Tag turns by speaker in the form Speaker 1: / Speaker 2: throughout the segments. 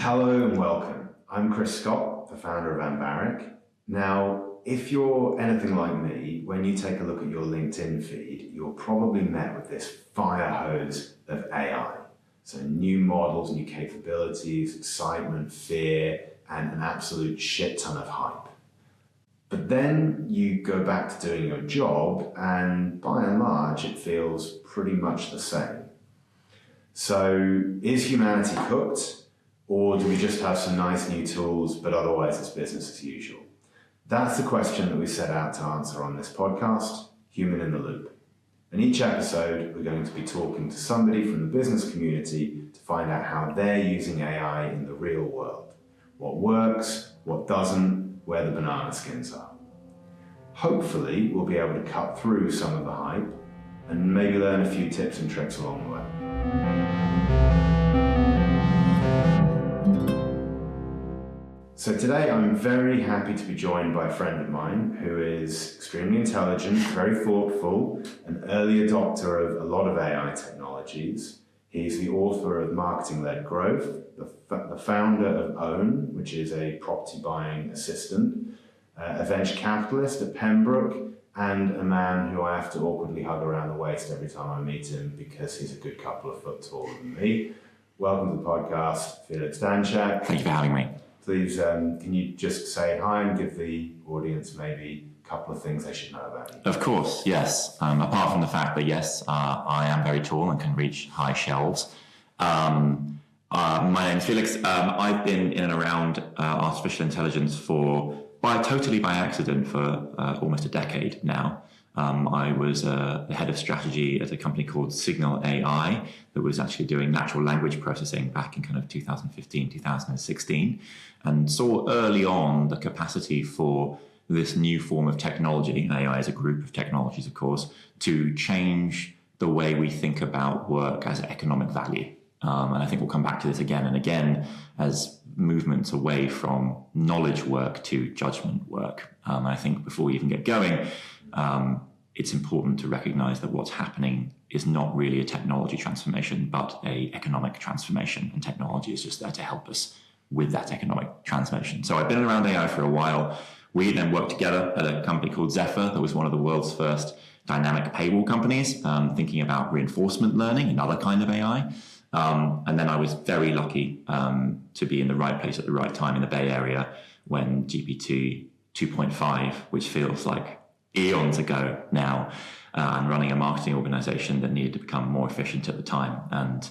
Speaker 1: Hello and welcome. I'm Chris Scott, the founder of Ambaric. Now, if you're anything like me, when you take a look at your LinkedIn feed, you're probably met with this fire hose of AI. So new models, new capabilities, excitement, fear, and an absolute shit ton of hype. But then you go back to doing your job, and by and large, it feels pretty much the same. So is humanity cooked? Or do we just have some nice new tools, but otherwise it's business as usual? That's the question that we set out to answer on this podcast, Human in the Loop. In each episode, we're going to be talking to somebody from the business community to find out how they're using AI in the real world. What works, what doesn't, where the banana skins are. Hopefully, we'll be able to cut through some of the hype and maybe learn a few tips and tricks along the way. So today I'm very happy to be joined by a friend of mine who is extremely intelligent, very thoughtful, an early adopter of a lot of AI technologies. He's the author of Marketing-Led Growth, the founder of Own, which is a property buying assistant, a venture capitalist at Pembroke, and a man who I have to awkwardly hug around the waist every time I meet him because he's a good couple of foot taller than me. Welcome to the podcast, Felix Danczak.
Speaker 2: Thank you for having me.
Speaker 1: Please, can you just say hi and give the audience maybe a couple of things they should know about you?
Speaker 2: Of course, yes. Apart from the fact that, yes, I am very tall and can reach high shelves. My name is Felix. I've been in and around artificial intelligence totally by accident for almost a decade now. I was the head of strategy at a company called Signal AI that was actually doing natural language processing back in kind of 2015, 2016, and saw early on the capacity for this new form of technology, AI is a group of technologies, of course, to change the way we think about work as economic value. And I think we'll come back to this again and again as movements away from knowledge work to judgment work. I think before we even get going, it's important to recognize that what's happening is not really a technology transformation, but an economic transformation, and technology is just there to help us with that economic transformation. So I've been around AI for a while. We then worked together at a company called Zephyr that was one of the world's first dynamic paywall companies, thinking about reinforcement learning, another kind of AI. And then I was very lucky to be in the right place at the right time in the Bay Area when GPT 2.5, which feels like eons ago now, and running a marketing organization that needed to become more efficient at the time, and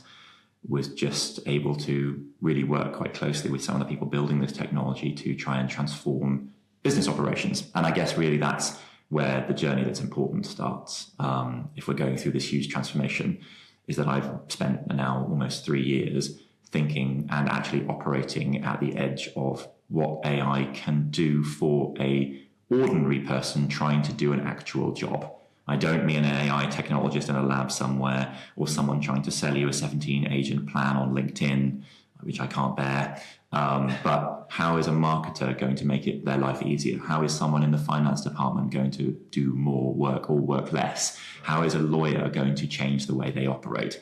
Speaker 2: was just able to really work quite closely with some of the people building this technology to try and transform business operations. And I guess really that's where the journey that's important starts. If we're going through this huge transformation, is that I've spent now almost 3 years thinking and actually operating at the edge of what AI can do for a ordinary person trying to do an actual job. I don't mean an AI technologist in a lab somewhere or someone trying to sell you a 17-agent plan on LinkedIn, which I can't bear. But how is a marketer going to make their life easier? How is someone in the finance department going to do more work or work less? How is a lawyer going to change the way they operate?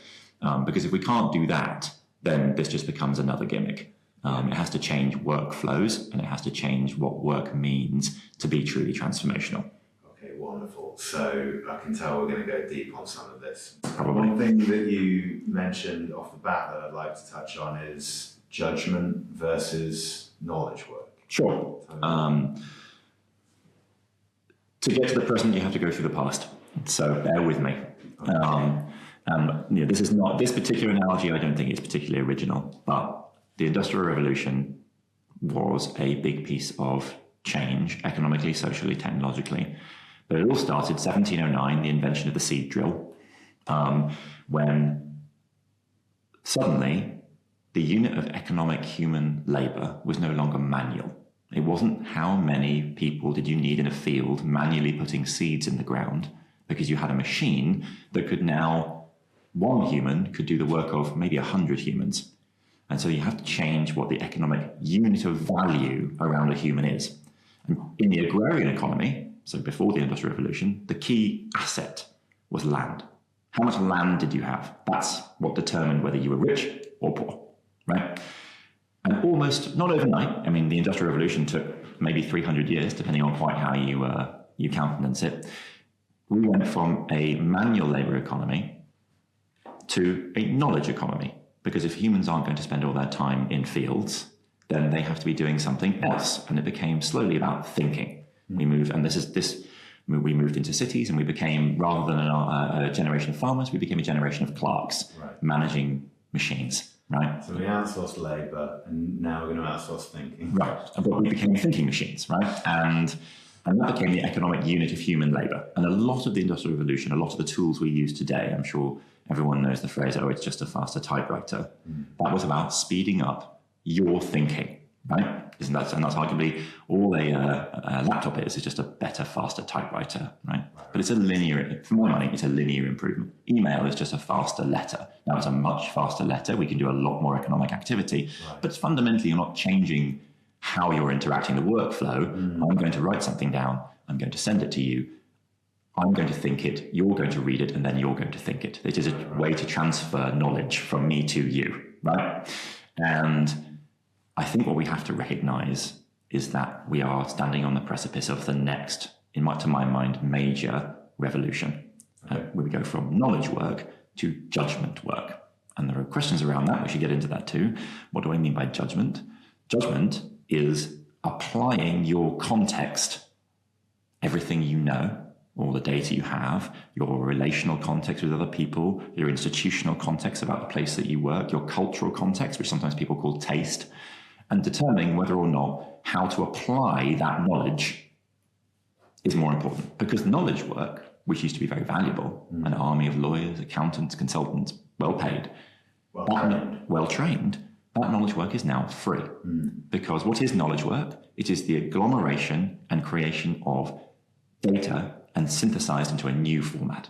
Speaker 2: Because if we can't do that, then this just becomes another gimmick. It has to change workflows, and it has to change what work means to be truly transformational.
Speaker 1: Okay, wonderful. So I can tell we're going to go deep on some of this.
Speaker 2: Probably.
Speaker 1: One thing that you mentioned off the bat that I'd like to touch on is judgment versus knowledge work.
Speaker 2: Sure. To get to the present, you have to go through the past. So bear with me. Okay. This particular analogy, I don't think is particularly original, but the Industrial Revolution was a big piece of change, economically, socially, technologically. But it all started 1709, the invention of the seed drill, when suddenly the unit of economic human labor was no longer manual. It wasn't how many people did you need in a field manually putting seeds in the ground, because you had a machine that could now, one human could do the work of maybe 100 humans. And so you have to change what the economic unit of value around a human is. And in the agrarian economy, so before the Industrial Revolution, the key asset was land. How much land did you have? That's what determined whether you were rich or poor, right? And almost, not overnight. I mean, the Industrial Revolution took maybe 300 years, depending on quite how you countenance it. We went from a manual labor economy to a knowledge economy, because if humans aren't going to spend all their time in fields, then they have to be doing something else. And it became slowly about thinking. We moved, and we moved into cities, and we became, rather than a generation of farmers, we became a generation of clerks, managing machines. Right.
Speaker 1: So we outsourced labour, and now we're going to outsource thinking.
Speaker 2: Right. But we became thinking machines, right? And that became the economic unit of human labour. And a lot of the Industrial Revolution, a lot of the tools we use today, I'm sure everyone knows the phrase, oh, it's just a faster typewriter. That was about speeding up your thinking, right? And that's arguably all a laptop is just a better, faster typewriter, right? But it's a linear, for my money, it's a linear improvement. Email is just a faster letter. Now it's a much faster letter. We can do a lot more economic activity, but fundamentally you're not changing how you're interacting the workflow. I'm going to write something down. I'm going to send it to you. I'm going to think it. You're going to read it, and then you're going to think it. It is a way to transfer knowledge from me to you, right? And I think what we have to recognize is that we are standing on the precipice of the next, to my mind, major revolution. Where we go from knowledge work to judgment work. And there are questions around that. We should get into that too. What do I mean by judgment? Judgment is applying your context, everything you know, all the data you have, your relational context with other people, your institutional context about the place that you work, your cultural context, which sometimes people call taste, and determining whether or not how to apply that knowledge is more important. Because knowledge work, which used to be very valuable, an army of lawyers, accountants, consultants, well paid, well trained, that knowledge work is now free. Because what is knowledge work? It is the agglomeration and creation of data and synthesized into a new format.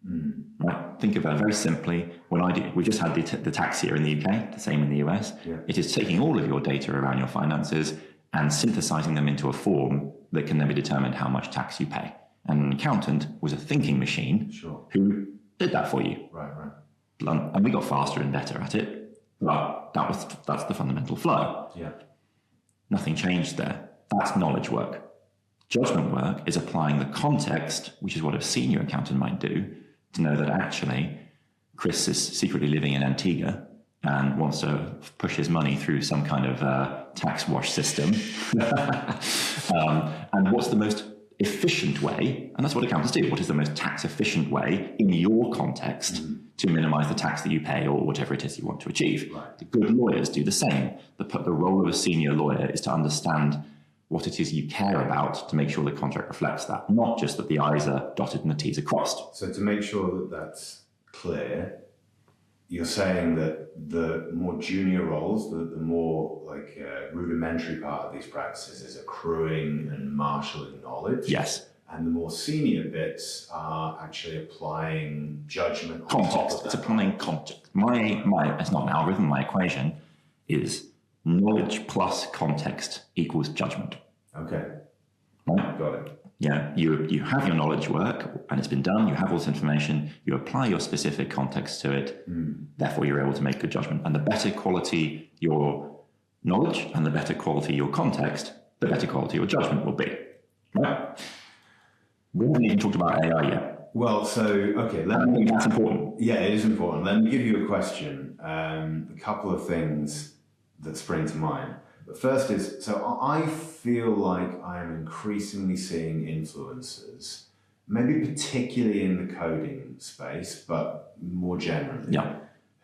Speaker 2: Right? Think about it very simply. We just had the tax here in the UK, the same in the US. It is taking all of your data around your finances and synthesizing them into a form that can then be determined how much tax you pay. And an accountant was a thinking machine who did that for you.
Speaker 1: Right.
Speaker 2: And we got faster and better at it, but that's the fundamental flow. Nothing changed there. That's knowledge work. Judgment work is applying the context, which is what a senior accountant might do, to know that actually Chris is secretly living in Antigua and wants to push his money through some kind of tax wash system. And what's the most efficient way, and that's what accountants do, what is the most tax efficient way in your context to minimize the tax that you pay or whatever it is you want to achieve. The good lawyers do the same. The role of a senior lawyer is to understand what it is you care about to make sure the contract reflects that, not just that the I's are dotted and the T's are crossed.
Speaker 1: So to make sure that that's clear, you're saying that the more junior roles, the more rudimentary part of these practices is accruing and marshalling knowledge.
Speaker 2: Yes.
Speaker 1: And the more senior bits are actually applying judgment.
Speaker 2: Context. It's applying context. It's not an algorithm. My equation is knowledge plus context equals judgment.
Speaker 1: Okay.
Speaker 2: Right?
Speaker 1: Got it.
Speaker 2: Yeah, you have your knowledge work and it's been done, you have all this information, you apply your specific context to it, therefore you're able to make good judgment. And the better quality your knowledge and the better quality your context, the better quality your judgment will be. Right? We haven't even talked about AI yet.
Speaker 1: Well, so, okay.
Speaker 2: I think that's important.
Speaker 1: Yeah, it is important. Let me give you a question. A couple of things that spring to mind. But first is, so I feel like I am increasingly seeing influencers, maybe particularly in the coding space, but more generally,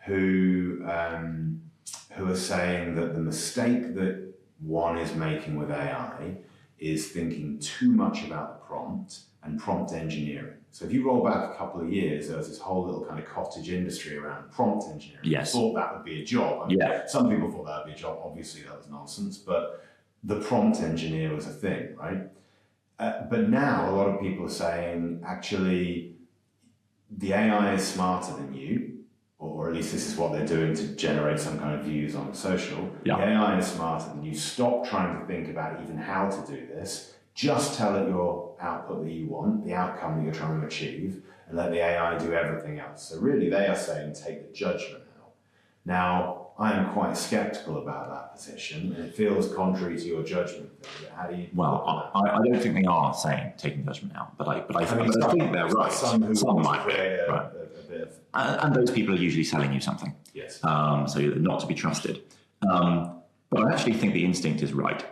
Speaker 1: who are saying that the mistake that one is making with AI is thinking too much about the prompt and prompt engineering. So if you roll back a couple of years, there was this whole little kind of cottage industry around prompt engineering.
Speaker 2: Yes.
Speaker 1: I thought that would be a job. I mean, some people thought that would be a job. Obviously, that was nonsense. But the prompt engineer was a thing, right? But now a lot of people are saying, actually, the AI is smarter than you, or at least this is what they're doing to generate some kind of views on social. The AI is smarter than you. Stop trying to think about even how to do this. Just tell it your output that you want, the outcome that you're trying to achieve, and let the AI do everything else. So really, they are saying take the judgment out. Now, I am quite sceptical about that position, and it feels contrary to your judgment. How do you?
Speaker 2: Well, I don't think they are saying taking judgment out, but I think they're right.
Speaker 1: Some
Speaker 2: might be, right.
Speaker 1: A bit of,
Speaker 2: and those people are usually selling you something.
Speaker 1: yes.
Speaker 2: So not to be trusted. But I actually think the instinct is right.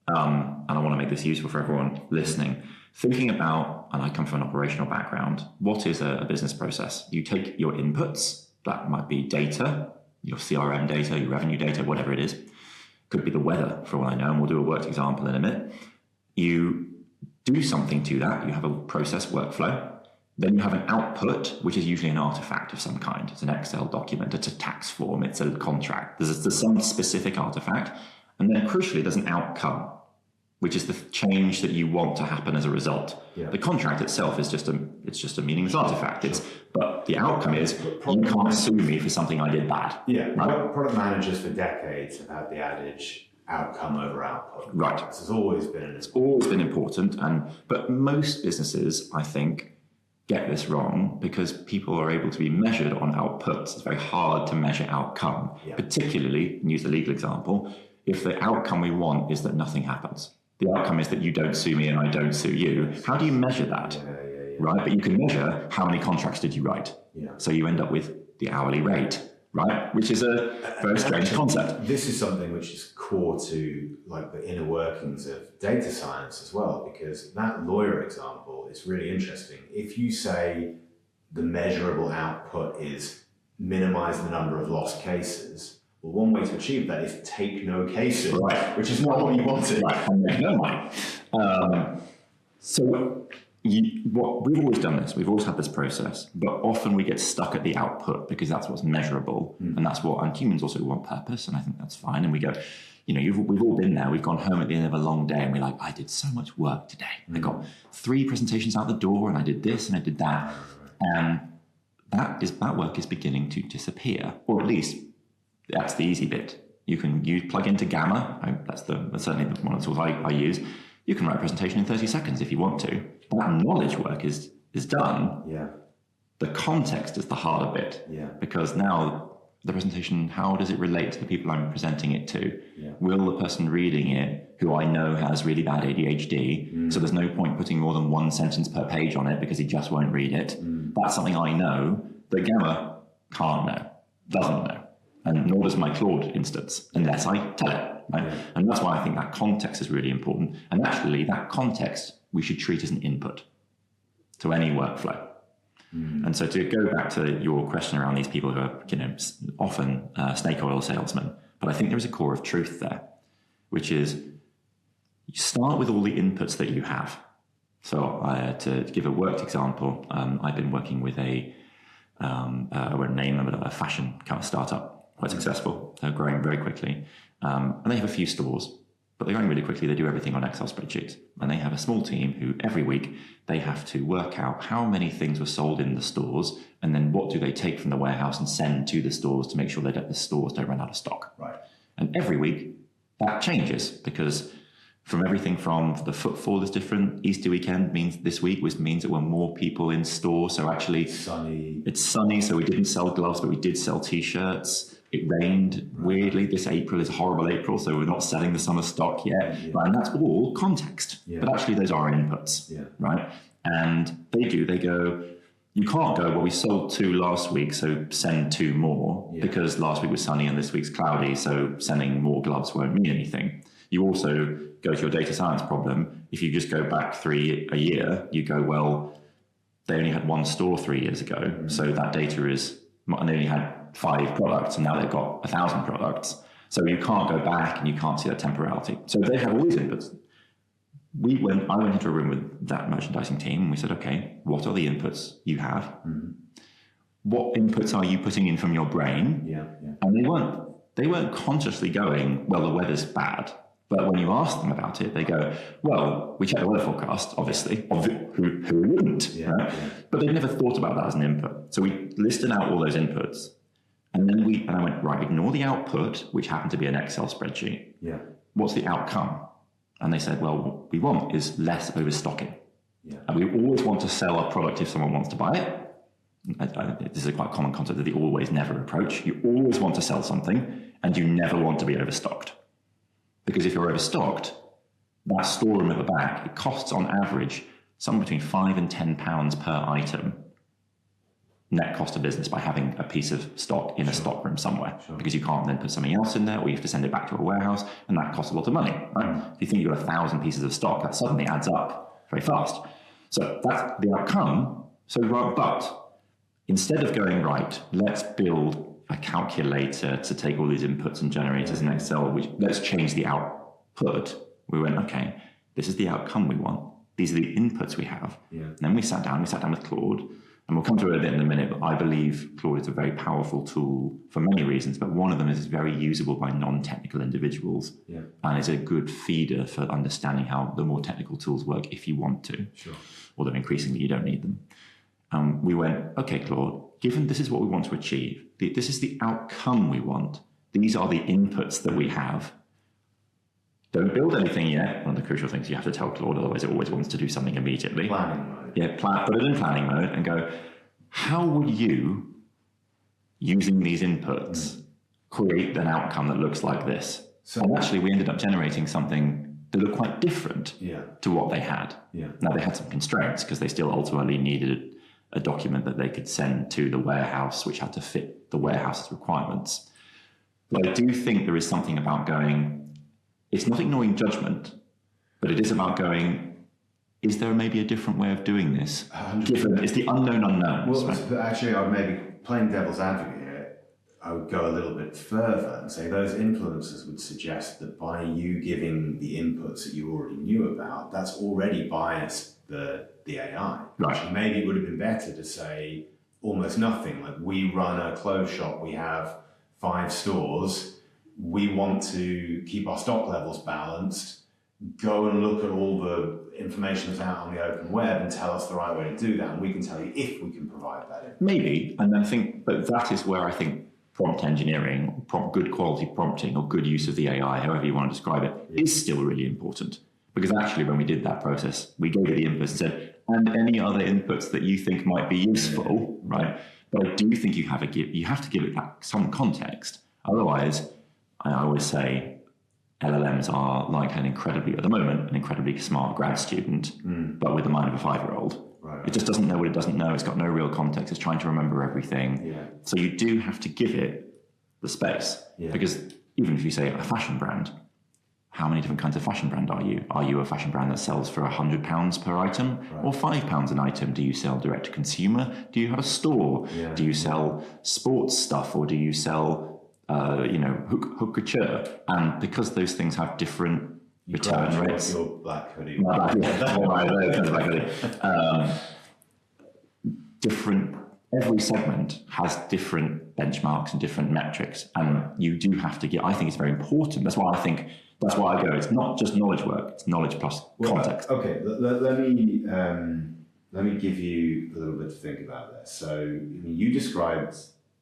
Speaker 2: And I want to make this useful for everyone listening. Thinking about, and I come from an operational background, what is a business process? You take your inputs, that might be data, your CRM data, your revenue data, whatever it is. Could be the weather, for all I know, and we'll do a worked example in a minute. You do something to that, you have a process workflow. Then you have an output, which is usually an artifact of some kind. It's an Excel document, it's a tax form, it's a contract. There's some specific artifact. And then crucially, there's an outcome, which is the change that you want to happen as a result. Yeah. The contract itself is just a meaningless artifact. But the outcome is, you can't sue me for something I did bad.
Speaker 1: Yeah, right? Product managers for decades have had the adage, outcome over output.
Speaker 2: Right.
Speaker 1: This has always been
Speaker 2: important. But most businesses, I think, get this wrong because people are able to be measured on outputs. It's very hard to measure outcome, particularly, and use the legal example, if the outcome we want is that nothing happens. The outcome is that you don't sue me and I don't sue you. How do you measure that? Right? But you can measure how many contracts did you write. So you end up with the hourly rate, right? Which is a very strange concept.
Speaker 1: This is something which is core to like the inner workings of data science as well, because that lawyer example is really interesting. If you say the measurable output is minimize the number of lost cases, well, one way to achieve that is take no cases, right, which is not what you wanted.
Speaker 2: Right, and make no money. What we've always done this, we've always had this process, but often we get stuck at the output because that's what's measurable, and that's what, and humans also want purpose, and I think that's fine. And we go, we've all been there. We've gone home at the end of a long day, and we're like, I did so much work today. I got 3 presentations out the door, and I did this, and I did that, and that work is beginning to disappear, or at least that's the easy bit. You can plug into Gamma. That's certainly one of the tools I use. You can write a presentation in 30 seconds if you want to. That knowledge work is done.
Speaker 1: Yeah.
Speaker 2: The context is the harder bit.
Speaker 1: Yeah.
Speaker 2: Because now the presentation, how does it relate to the people I'm presenting it to?
Speaker 1: Yeah.
Speaker 2: Will the person reading it, who I know has really bad ADHD, so there's no point putting more than 1 sentence per page on it because he just won't read it. That's something I know that Gamma can't know, doesn't know. And nor does my Claude instance, unless I tell it. Right? Yeah. And that's why I think that context is really important. And actually, that context we should treat as an input to any workflow. And so to go back to your question around these people who are, often snake oil salesmen, but I think there is a core of truth there, which is you start with all the inputs that you have. So to give a worked example, I've been working with I won't name them, but a fashion kind of startup. Quite successful. They're growing very quickly. And they have a few stores, but they're growing really quickly. They do everything on Excel spreadsheets. And they have a small team who every week they have to work out how many things were sold in the stores and then what do they take from the warehouse and send to the stores to make sure that the stores don't run out of stock.
Speaker 1: Right.
Speaker 2: And every week that changes because from everything from the footfall is different. Easter weekend means that we're more people in store. So actually it's sunny. So we didn't sell gloves, but we did sell T-shirts. It rained weirdly. This April is a horrible April, so we're not selling the summer stock yet. Yeah. Right? And that's all context. Yeah. But actually, those are inputs, right? And they go, you can't go, well, we sold 2 last week, so send 2 more, because last week was sunny and this week's cloudy, so sending more gloves won't mean anything. You also go to your data science problem. If you just go back 3 a year, you go, well, they only had 1 store 3 years ago, so that data is, and they only had 5 products, and now they've got 1,000 products. So you can't go back and you can't see that temporality. So they have all these inputs. I went into a room with that merchandising team and we said, okay, what are the inputs you have? What inputs are you putting in from your brain? And they weren't consciously going, well, the weather's bad. But when you ask them about it, they go, well, we check the weather forecast, obviously. Who wouldn't? Right? But they've never thought about that as an input. So we listed out all those inputs. And then I went, right, ignore the output, which happened to be an Excel spreadsheet. What's the outcome? And they said, well, what we want is less overstocking. And we always want to sell a product if someone wants to buy it. This is a quite common concept of the always never approach. You always want to sell something. and you never want to be overstocked. Because if you're overstocked, that storeroom at the back, it costs on average somewhere between £5 and £10 per item net cost of business by having a piece of stock in a stockroom somewhere, because you can't then put something else in there, or you have to send it back to a warehouse, and that costs a lot of money, right? If you think you've got 1,000 pieces of stock, that suddenly adds up very fast. So that's the outcome. But instead of going, right, let's build a calculator to take all these inputs and generators in Excel, let's change the output. We went, okay, this is the outcome we want. These are the inputs we have. And then we sat down with Claude, and we'll come to it a bit in a minute, but I believe Claude is a very powerful tool for many reasons, but one of them is it's very usable by non-technical individuals, and is a good feeder for understanding how the more technical tools work if you want to, although increasingly you don't need them. We went, okay, Claude, given this is what we want to achieve, this is the outcome we want, these are the inputs that we have, don't build anything yet. One of the crucial things you have to tell Claude, otherwise it always wants to do something immediately.
Speaker 1: Planning mode.
Speaker 2: Put it in planning mode and go, how would you, using these inputs, create an outcome that looks like this? And actually we ended up generating something that looked quite different to what they had. Now they had some constraints because they still ultimately needed a document that they could send to the warehouse, which had to fit the warehouse's requirements. But I do think there is something about going, it's not ignoring judgment, but it is about going, is there maybe a different way of doing this? Given it's the unknown unknowns.
Speaker 1: Well, right? Actually, I would maybe, playing devil's advocate here, I would go a little bit further and say those influences would suggest that by you giving the inputs that you already knew about, that's already biased the AI.
Speaker 2: Right.
Speaker 1: Actually, maybe it would have been better to say almost nothing. Like, we run a clothes shop, we have 5 stores, we want to keep our stock levels balanced, go and look at all the information that's out on the open web and tell us the right way to do that, and we can tell you if we can provide that information.
Speaker 2: Maybe, and I think, but that is where I think prompt engineering, good quality prompting, or good use of the AI, however you want to describe it, is still really important. Because actually when we did that process, we gave it the inputs and said, and any other inputs that you think might be useful, right? But I do think you have to give it some context. Otherwise, I always say, LLMs are like at the moment, an incredibly smart grad student, but with the mind of a 5-year-old. Right. It just doesn't know what it doesn't know. It's got no real context. It's trying to remember everything. So you do have to give it the space. Because even if you say a fashion brand, how many different kinds of fashion brand are you? Are you a fashion brand that sells for £100 per item or £5 an item? Do you sell direct to consumer? Do you have a store? Do you sell sports stuff, or do you sell haute couture? And because those things have different return rates.
Speaker 1: Your black hoodie.
Speaker 2: Every segment has different benchmarks and different metrics, and you do have to get. I think it's very important. That's why I go. It's not just knowledge work; it's knowledge plus context.
Speaker 1: Okay, let me give you a little bit to think about there. So you described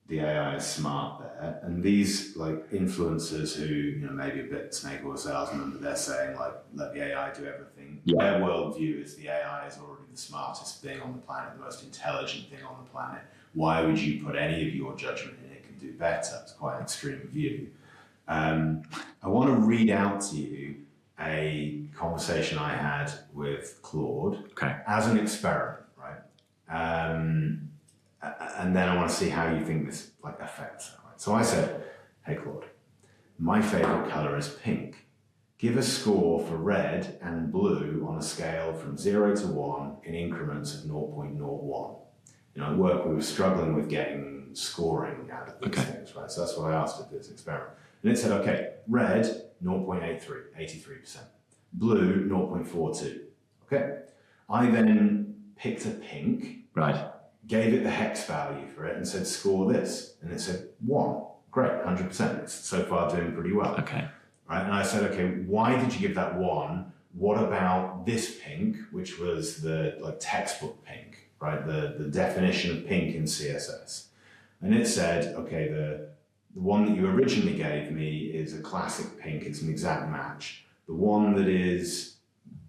Speaker 1: the AI is smart there, and these like influencers who maybe a bit snake oil salesman, but they're saying like let the AI do everything. Their worldview is the AI is already the smartest thing on the planet, the most intelligent thing on the planet. Why would you put any of your judgment in? It can do better. It's quite an extreme view. I want to read out to you a conversation I had with Claude as an experiment, right? And then I want to see how you think this affects it. Right? So I said, hey Claude, my favorite color is pink. Give a score for red and blue on a scale from 0 to 1 in increments of 0.01. At work we were struggling with getting scoring out of these things, right? So that's what I asked at this experiment. And it said, okay, red, 0.83, 83%. Blue, 0.42. Okay. I then picked a pink.
Speaker 2: Right.
Speaker 1: Gave it the hex value for it and said, score this. And it said 1. Great, 100%. It's so far doing pretty well.
Speaker 2: Okay.
Speaker 1: Right. And I said, okay, why did you give that 1? What about this pink, which was the textbook pink, right? The definition of pink in CSS. And it said, okay, the one that you originally gave me is a classic pink. It's an exact match. The one that is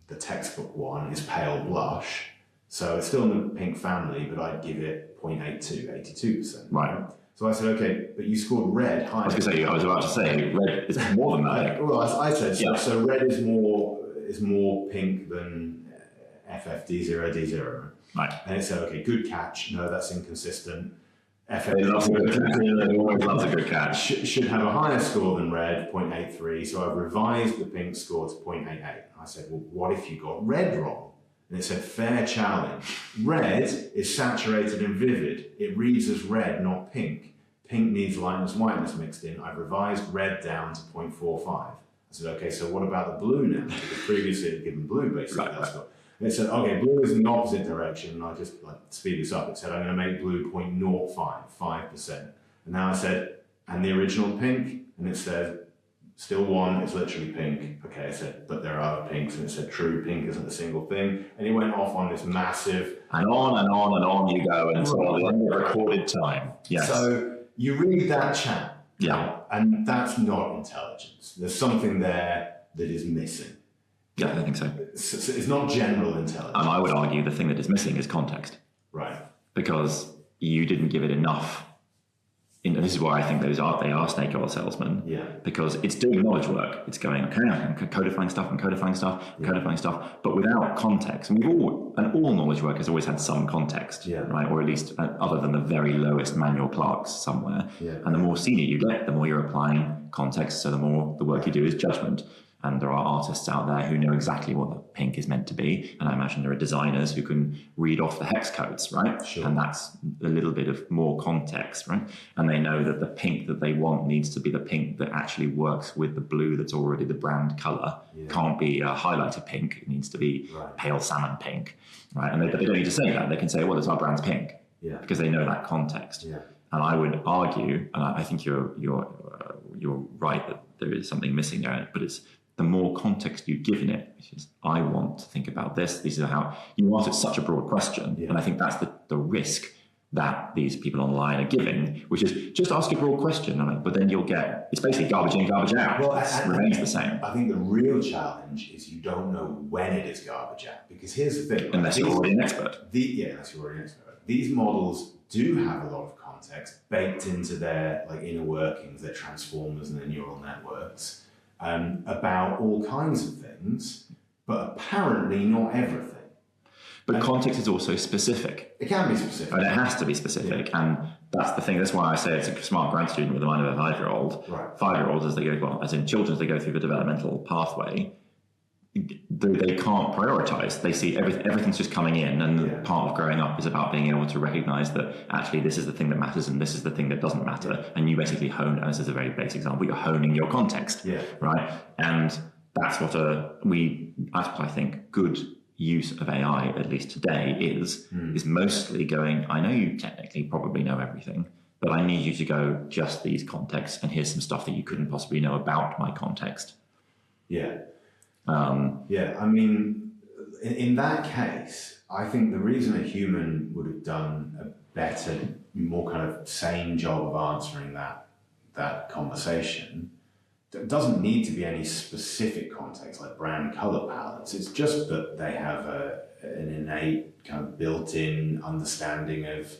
Speaker 1: the textbook one is pale blush. So it's still in the pink family, but I'd give it 0.82, 82%.
Speaker 2: Right.
Speaker 1: So I said, okay, but you scored red higher.
Speaker 2: I was about to say, red is more than that.
Speaker 1: Well, I said, so red is more pink than FFD0D0.
Speaker 2: Right.
Speaker 1: And it said, okay, good catch. No, that's inconsistent.
Speaker 2: They always loves a good catch.
Speaker 1: Should have a higher score than red, 0.83. So I've revised the pink score to 0.88. I said, well, what if you got red wrong? And it said, fair challenge. Red is saturated and vivid. It reads as red, not pink. Pink needs lightness, whiteness mixed in. I've revised red down to 0.45. I said, okay, so what about the blue now? Because previously it had given blue basically.
Speaker 2: Right.
Speaker 1: And it said, okay, blue is in the opposite direction. And I just speed this up. It said, I'm going to make blue 0.05, 5%. And now I said, and the original pink? And it said, still one, it's literally pink. Okay, I said, but there are other pinks. And it said, true, pink isn't a single thing. And it went off on this massive...
Speaker 2: And on you go until the end of recorded time. Yes.
Speaker 1: So you read that chat.
Speaker 2: Yeah.
Speaker 1: And that's not intelligence. There's something there that is missing.
Speaker 2: Yeah, I think so.
Speaker 1: So it's not general intelligence.
Speaker 2: And I would argue the thing that is missing is context.
Speaker 1: Right.
Speaker 2: Because you didn't give it enough. And this is why I think they are snake oil salesmen.
Speaker 1: Yeah.
Speaker 2: Because it's doing knowledge work. It's going, okay, I'm codifying stuff, but without context. And all knowledge work has always had some context, right? Or at least other than the very lowest manual clerks somewhere.
Speaker 1: Yeah.
Speaker 2: And the more senior you get, the more you're applying context. So the more the work you do is judgment. And there are artists out there who know exactly what the pink is meant to be. And I imagine there are designers who can read off the hex codes, right?
Speaker 1: Sure.
Speaker 2: And that's a little bit of more context, right? And they know that the pink that they want needs to be the pink that actually works with the blue that's already the brand color. Yeah. Can't be a highlighter pink. It needs to be pale salmon pink, right? And they don't need to say that. They can say, well, it's our brand's pink, because they know that context. Yeah. And I would argue, and I think you're right that there is something missing there, but it's the more context you've given it, which is, I want to think about this. These are how you ask it such a broad question. Yeah. And I think that's the risk that these people online are giving, which is just ask a broad question, but then you'll get, it's basically garbage in, garbage out. Well, it remains the same.
Speaker 1: I think the real challenge is you don't know when it is garbage out. Because here's the thing.
Speaker 2: Unless you're already an expert.
Speaker 1: Unless you're already an expert. These models do have a lot of context baked into their inner workings, their transformers and their neural networks. About all kinds of things, but apparently not everything.
Speaker 2: But context is also specific.
Speaker 1: It can be specific.
Speaker 2: And it has to be specific. Yeah. And that's the thing. That's why I say it's a smart grad student with the mind of a 5-year-old. Right. 5-year-olds, as they go, well, as in children, as they go through the developmental pathway, they can't prioritize. They see everything's just coming in, and part of growing up is about being able to recognize that actually this is the thing that matters and this is the thing that doesn't matter. And you basically hone, as is a very basic example, you're honing your context, right? And that's what I think good use of AI, at least today, is mostly going, I know you technically probably know everything, but I need you to go just these contexts, and here's some stuff that you couldn't possibly know about my context.
Speaker 1: Yeah. I mean, in that case, I think the reason a human would have done a better, more kind of sane job of answering that conversation doesn't need to be any specific context like brand color palettes. It's just that they have an innate kind of built-in understanding of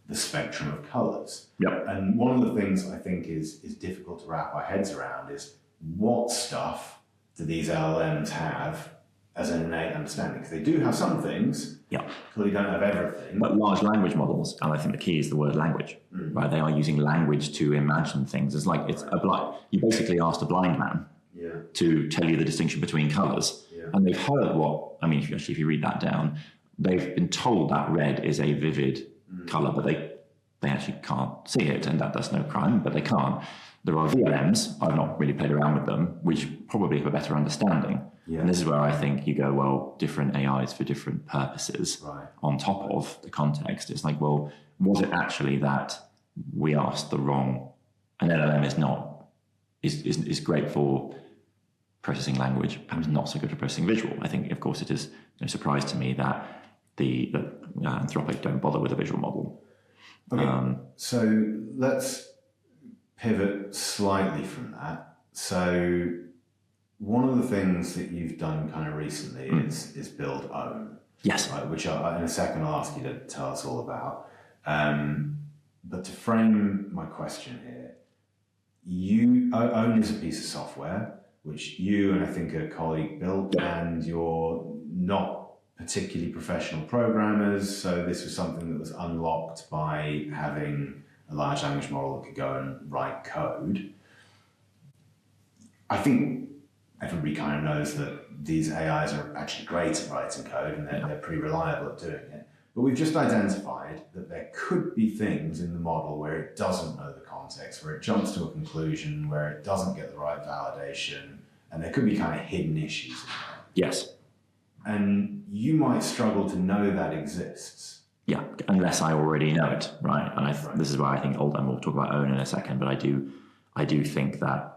Speaker 1: the spectrum of colors.
Speaker 2: Yep.
Speaker 1: And one of the things I think is difficult to wrap our heads around is what stuff do these LLMs have as an innate understanding? Because they do have some things, clearly don't have everything.
Speaker 2: But large language models, and I think the key is the word language, right? They are using language to imagine things. It's like you basically asked a blind man to tell you the distinction between colours, and they've heard if you read that down, they've been told that red is a vivid colour, but they actually can't see it, and that's no crime, but they can't. There are VLMs, I've not really played around with them, which probably have a better understanding. Yeah. And this is where I think you go, well, different AIs for different purposes on top of the context. It's like, well, was it actually that we asked the wrong, an LLM is great for processing language, perhaps not so good for processing visual. I think, of course, it is no surprise to me that Anthropic don't bother with a visual model.
Speaker 1: Okay, so let's pivot slightly from that. So one of the things that you've done kind of recently is build Own.
Speaker 2: Yes.
Speaker 1: Right, which in a second I'll ask you to tell us all about. But to frame my question here, you own is a piece of software which you and I think a colleague built, and you're not particularly professional programmers, so this was something that was unlocked by having a large language model that could go and write code. I think everybody kind of knows that these AIs are actually great at writing code, and they're pretty reliable at doing it. But we've just identified that there could be things in the model where it doesn't know the context, where it jumps to a conclusion, where it doesn't get the right validation, and there could be kind of hidden issues in there.
Speaker 2: Yes.
Speaker 1: And you might struggle to know that exists.
Speaker 2: Yeah, unless I already know it, right? And this is why I think, and we'll talk about own in a second, but I do think that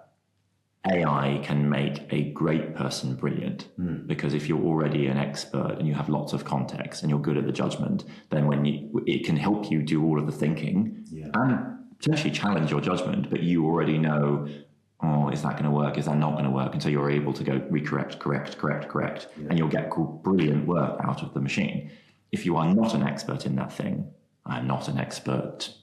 Speaker 2: AI can make a great person brilliant, because if you're already an expert and you have lots of context and you're good at the judgment, then it can help you do all of the thinking and potentially challenge your judgment, but you already know, oh, is that going to work? Is that not going to work? And so you're able to go correct, and you'll get brilliant work out of the machine. If you are not an expert in that thing, I'm not an expert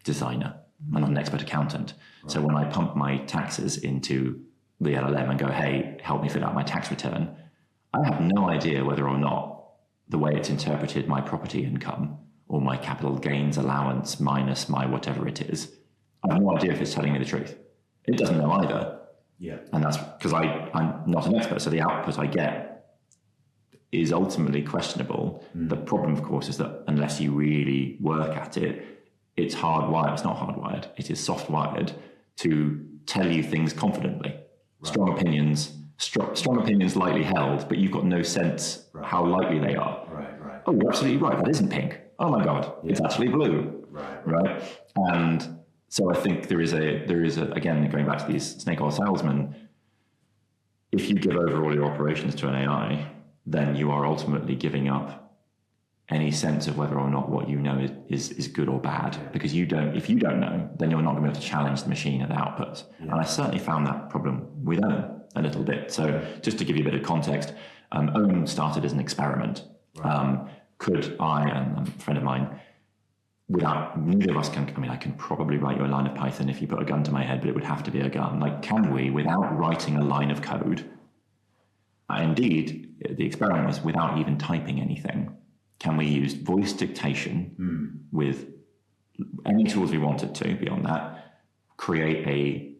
Speaker 2: designer, I'm not an expert accountant. Right. So when I pump my taxes into the LLM and go, hey, help me fill out my tax return, I have no idea whether or not the way it's interpreted my property income or my capital gains allowance minus my whatever it is, I have no idea if it's telling me the truth. It doesn't know either.
Speaker 1: Yeah.
Speaker 2: And that's because I'm not an expert. So the output I get is ultimately questionable. The problem, of course, is that unless you really work at it, it's hardwired. It's not hardwired. It is soft-wired to tell you things confidently. Right. Strong opinions lightly held, but you've got no sense how likely they are.
Speaker 1: Right.
Speaker 2: Oh, you're absolutely right. That isn't pink. Oh my God, it's actually blue. Right. And so I think there is a again, going back to these snake oil salesmen, if you give over all your operations to an AI, then you are ultimately giving up any sense of whether or not what you know is good or bad, because if you don't know, then you're not going to be able to challenge the machine at the output. And I certainly found that problem with OWN a little bit. So just to give you a bit of context, OWN started as an experiment. Could I and a friend of mine, neither of us can, I can probably write you a line of Python if you put a gun to my head, but it would have to be a gun. Like, can we, without writing a line of code, indeed, the experiment was without even typing anything, can we use voice dictation with any tools we wanted to, beyond that, create a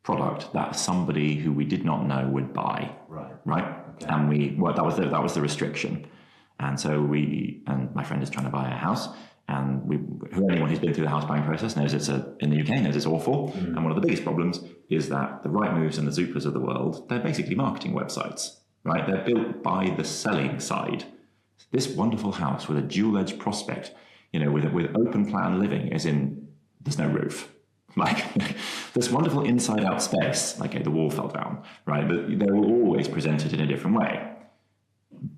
Speaker 2: product that somebody who we did not know would buy? Right? Okay. And that was the restriction. And so my friend is trying to buy a house, and anyone who's been through the house buying process knows in the UK knows it's awful. And one of the biggest problems is that the Rightmoves and the Zooplas of the world, they're basically marketing websites, right? They're built by the selling side. This wonderful house with a dual-edge prospect, with open plan living, as in there's no roof. Like this wonderful inside-out space. Okay, the wall fell down, right? But they were always presented in a different way.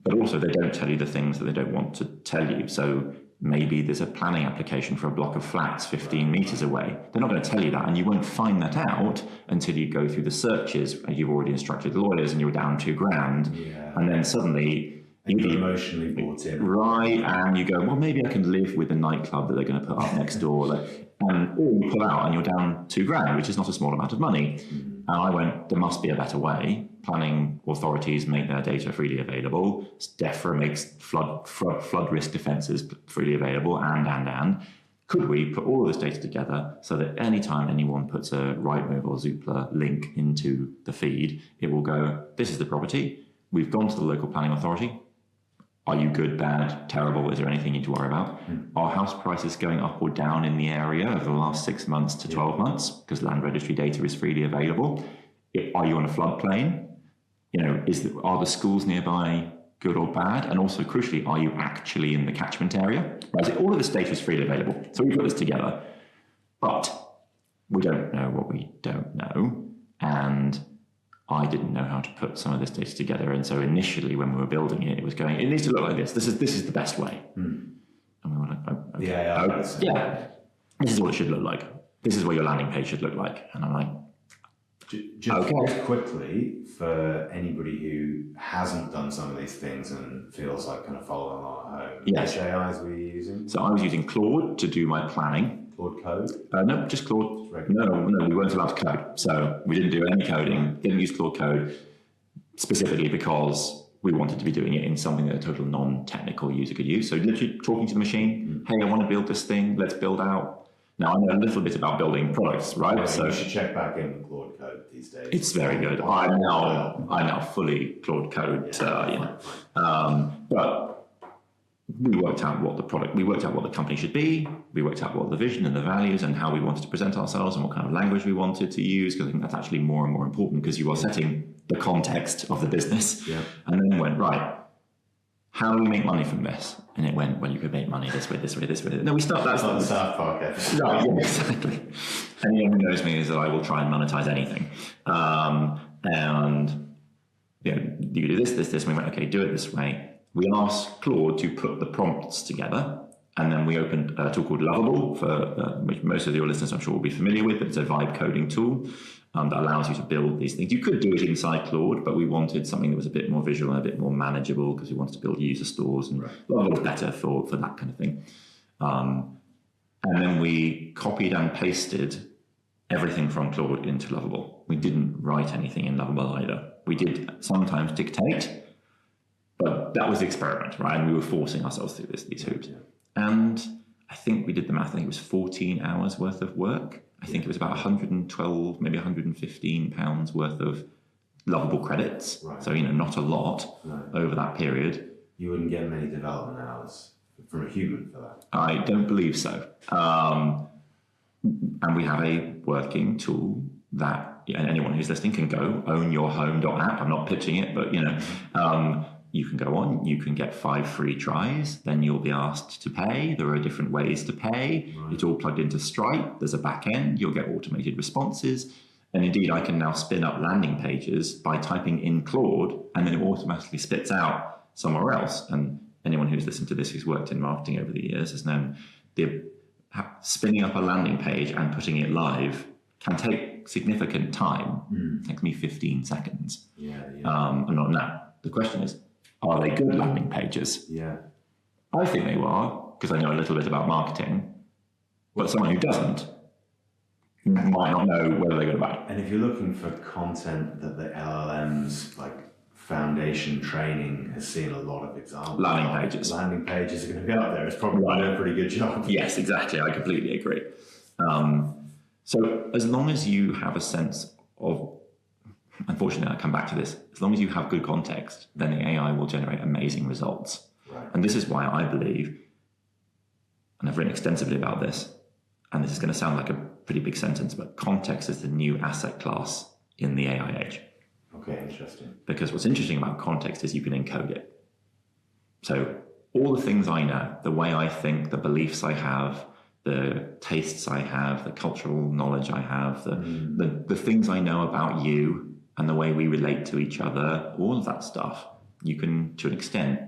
Speaker 2: But also they don't tell you the things that they don't want to tell you. So maybe there's a planning application for a block of flats 15 meters away. They're not going to tell you that, and you won't find that out until you go through the searches. You've already instructed the lawyers and you're down $2,000. And then suddenly
Speaker 1: you're emotionally bought in.
Speaker 2: Right, and you go, well, maybe I can live with the nightclub that they're going to put up next door. Or you pull out and you're down $2,000, which is not a small amount of money. And I went, there must be a better way. Planning authorities make their data freely available. DEFRA makes flood risk defences freely available, and. Could we put all of this data together so that anytime anyone puts a Rightmove or Zoopla link into the feed, it will go, this is the property. We've gone to the local planning authority. Are you good, bad, terrible? Is there anything you need to worry about? Are house prices going up or down in the area over the last 6 months to 12 months? Because land registry data is freely available. Are you on a floodplain? Are the schools nearby good or bad? And also, crucially, are you actually in the catchment area? Right, so all of this data is freely available. So we put this together. But we don't know what we don't know. And I didn't know how to put some of this data together. And so initially, when we were building it, it was going, it needs to look like this. This is the best way. And we were like, okay. This is what it should look like. This is what your landing page should look like. And I'm like,
Speaker 1: Just quickly, for anybody who hasn't done some of these things and feels like kind of following along at home,
Speaker 2: yes.
Speaker 1: which AIs were you using?
Speaker 2: So I was using Claude to do my planning.
Speaker 1: Claude Code?
Speaker 2: No, just Claude. No, we weren't allowed to code. So we didn't do any coding, didn't use Claude Code, specifically because we wanted to be doing it in something that a total non-technical user could use. So literally talking to the machine, hey, I want to build this thing, let's build out. Now, I know a little bit about building products, right?
Speaker 1: Yeah,
Speaker 2: so
Speaker 1: you should check back in with Claude Code these days.
Speaker 2: It's very good. I now fully Claude Code, but we worked out what the company should be. We worked out what the vision and the values and how we wanted to present ourselves and what kind of language we wanted to use, because I think that's actually more and more important, because you are setting the context of the business.
Speaker 1: Yeah.
Speaker 2: And then went, right, how do we make money from this? And it went, well, you could make money this way, this way, this way. No, we start. That's
Speaker 1: not the South Park episode.
Speaker 2: No, yeah, exactly. Anyone who knows me is that I will try and monetize anything. And you do this. And we went, okay, do it this way. We asked Claude to put the prompts together, and then we opened a tool called Lovable, which most of your listeners I'm sure will be familiar with. It's a vibe coding tool that allows you to build these things. You could do it inside Claude, but we wanted something that was a bit more visual and a bit more manageable, because we wanted to build user stores, and Lovable was better for that kind of thing. And then we copied and pasted everything from Claude into Lovable. We didn't write anything in Lovable either. We did sometimes dictate, but that was the experiment, right? And we were forcing ourselves through these hoops. Yeah. And I think we did the math. I think it was 14 hours worth of work. I think it was about 112, maybe 115 pounds worth of Lovable credits. Right. So, not a lot over that period.
Speaker 1: You wouldn't get many development hours from a human for that.
Speaker 2: I don't believe so. And we have a working tool that anyone who's listening can go ownyourhome.app. I'm not pitching it, but you can go on, you can get 5 free tries, then you'll be asked to pay. There are different ways to pay. Right. It's all plugged into Stripe. There's a back end. You'll get automated responses. And indeed, I can now spin up landing pages by typing in Claude, and then it automatically spits out somewhere else. And anyone who's listened to this, who's worked in marketing over the years, has known spinning up a landing page and putting it live can take significant time. It takes me 15 seconds. And not now. The question is, are they good landing pages?
Speaker 1: Yeah.
Speaker 2: I think they are, because I know a little bit about marketing, but someone who doesn't might not know whether they're good or bad.
Speaker 1: And if you're looking for content that the LLMs, like foundation training, has seen a lot of examples. Landing pages are going to be out there. It's probably doing a pretty good job.
Speaker 2: Yes, exactly. I completely agree. So as long as you have a sense of, unfortunately, I come back to this, as long as you have good context, then the AI will generate amazing results. Right. And this is why I believe, and I've written extensively about this, and this is going to sound like a pretty big sentence, but context is the new asset class in the AI age.
Speaker 1: Okay, interesting.
Speaker 2: Because what's interesting about context is you can encode it. So all the things I know, the way I think, the beliefs I have, the tastes I have, the cultural knowledge I have, the things I know about you and the way we relate to each other, all of that stuff, you can, to an extent,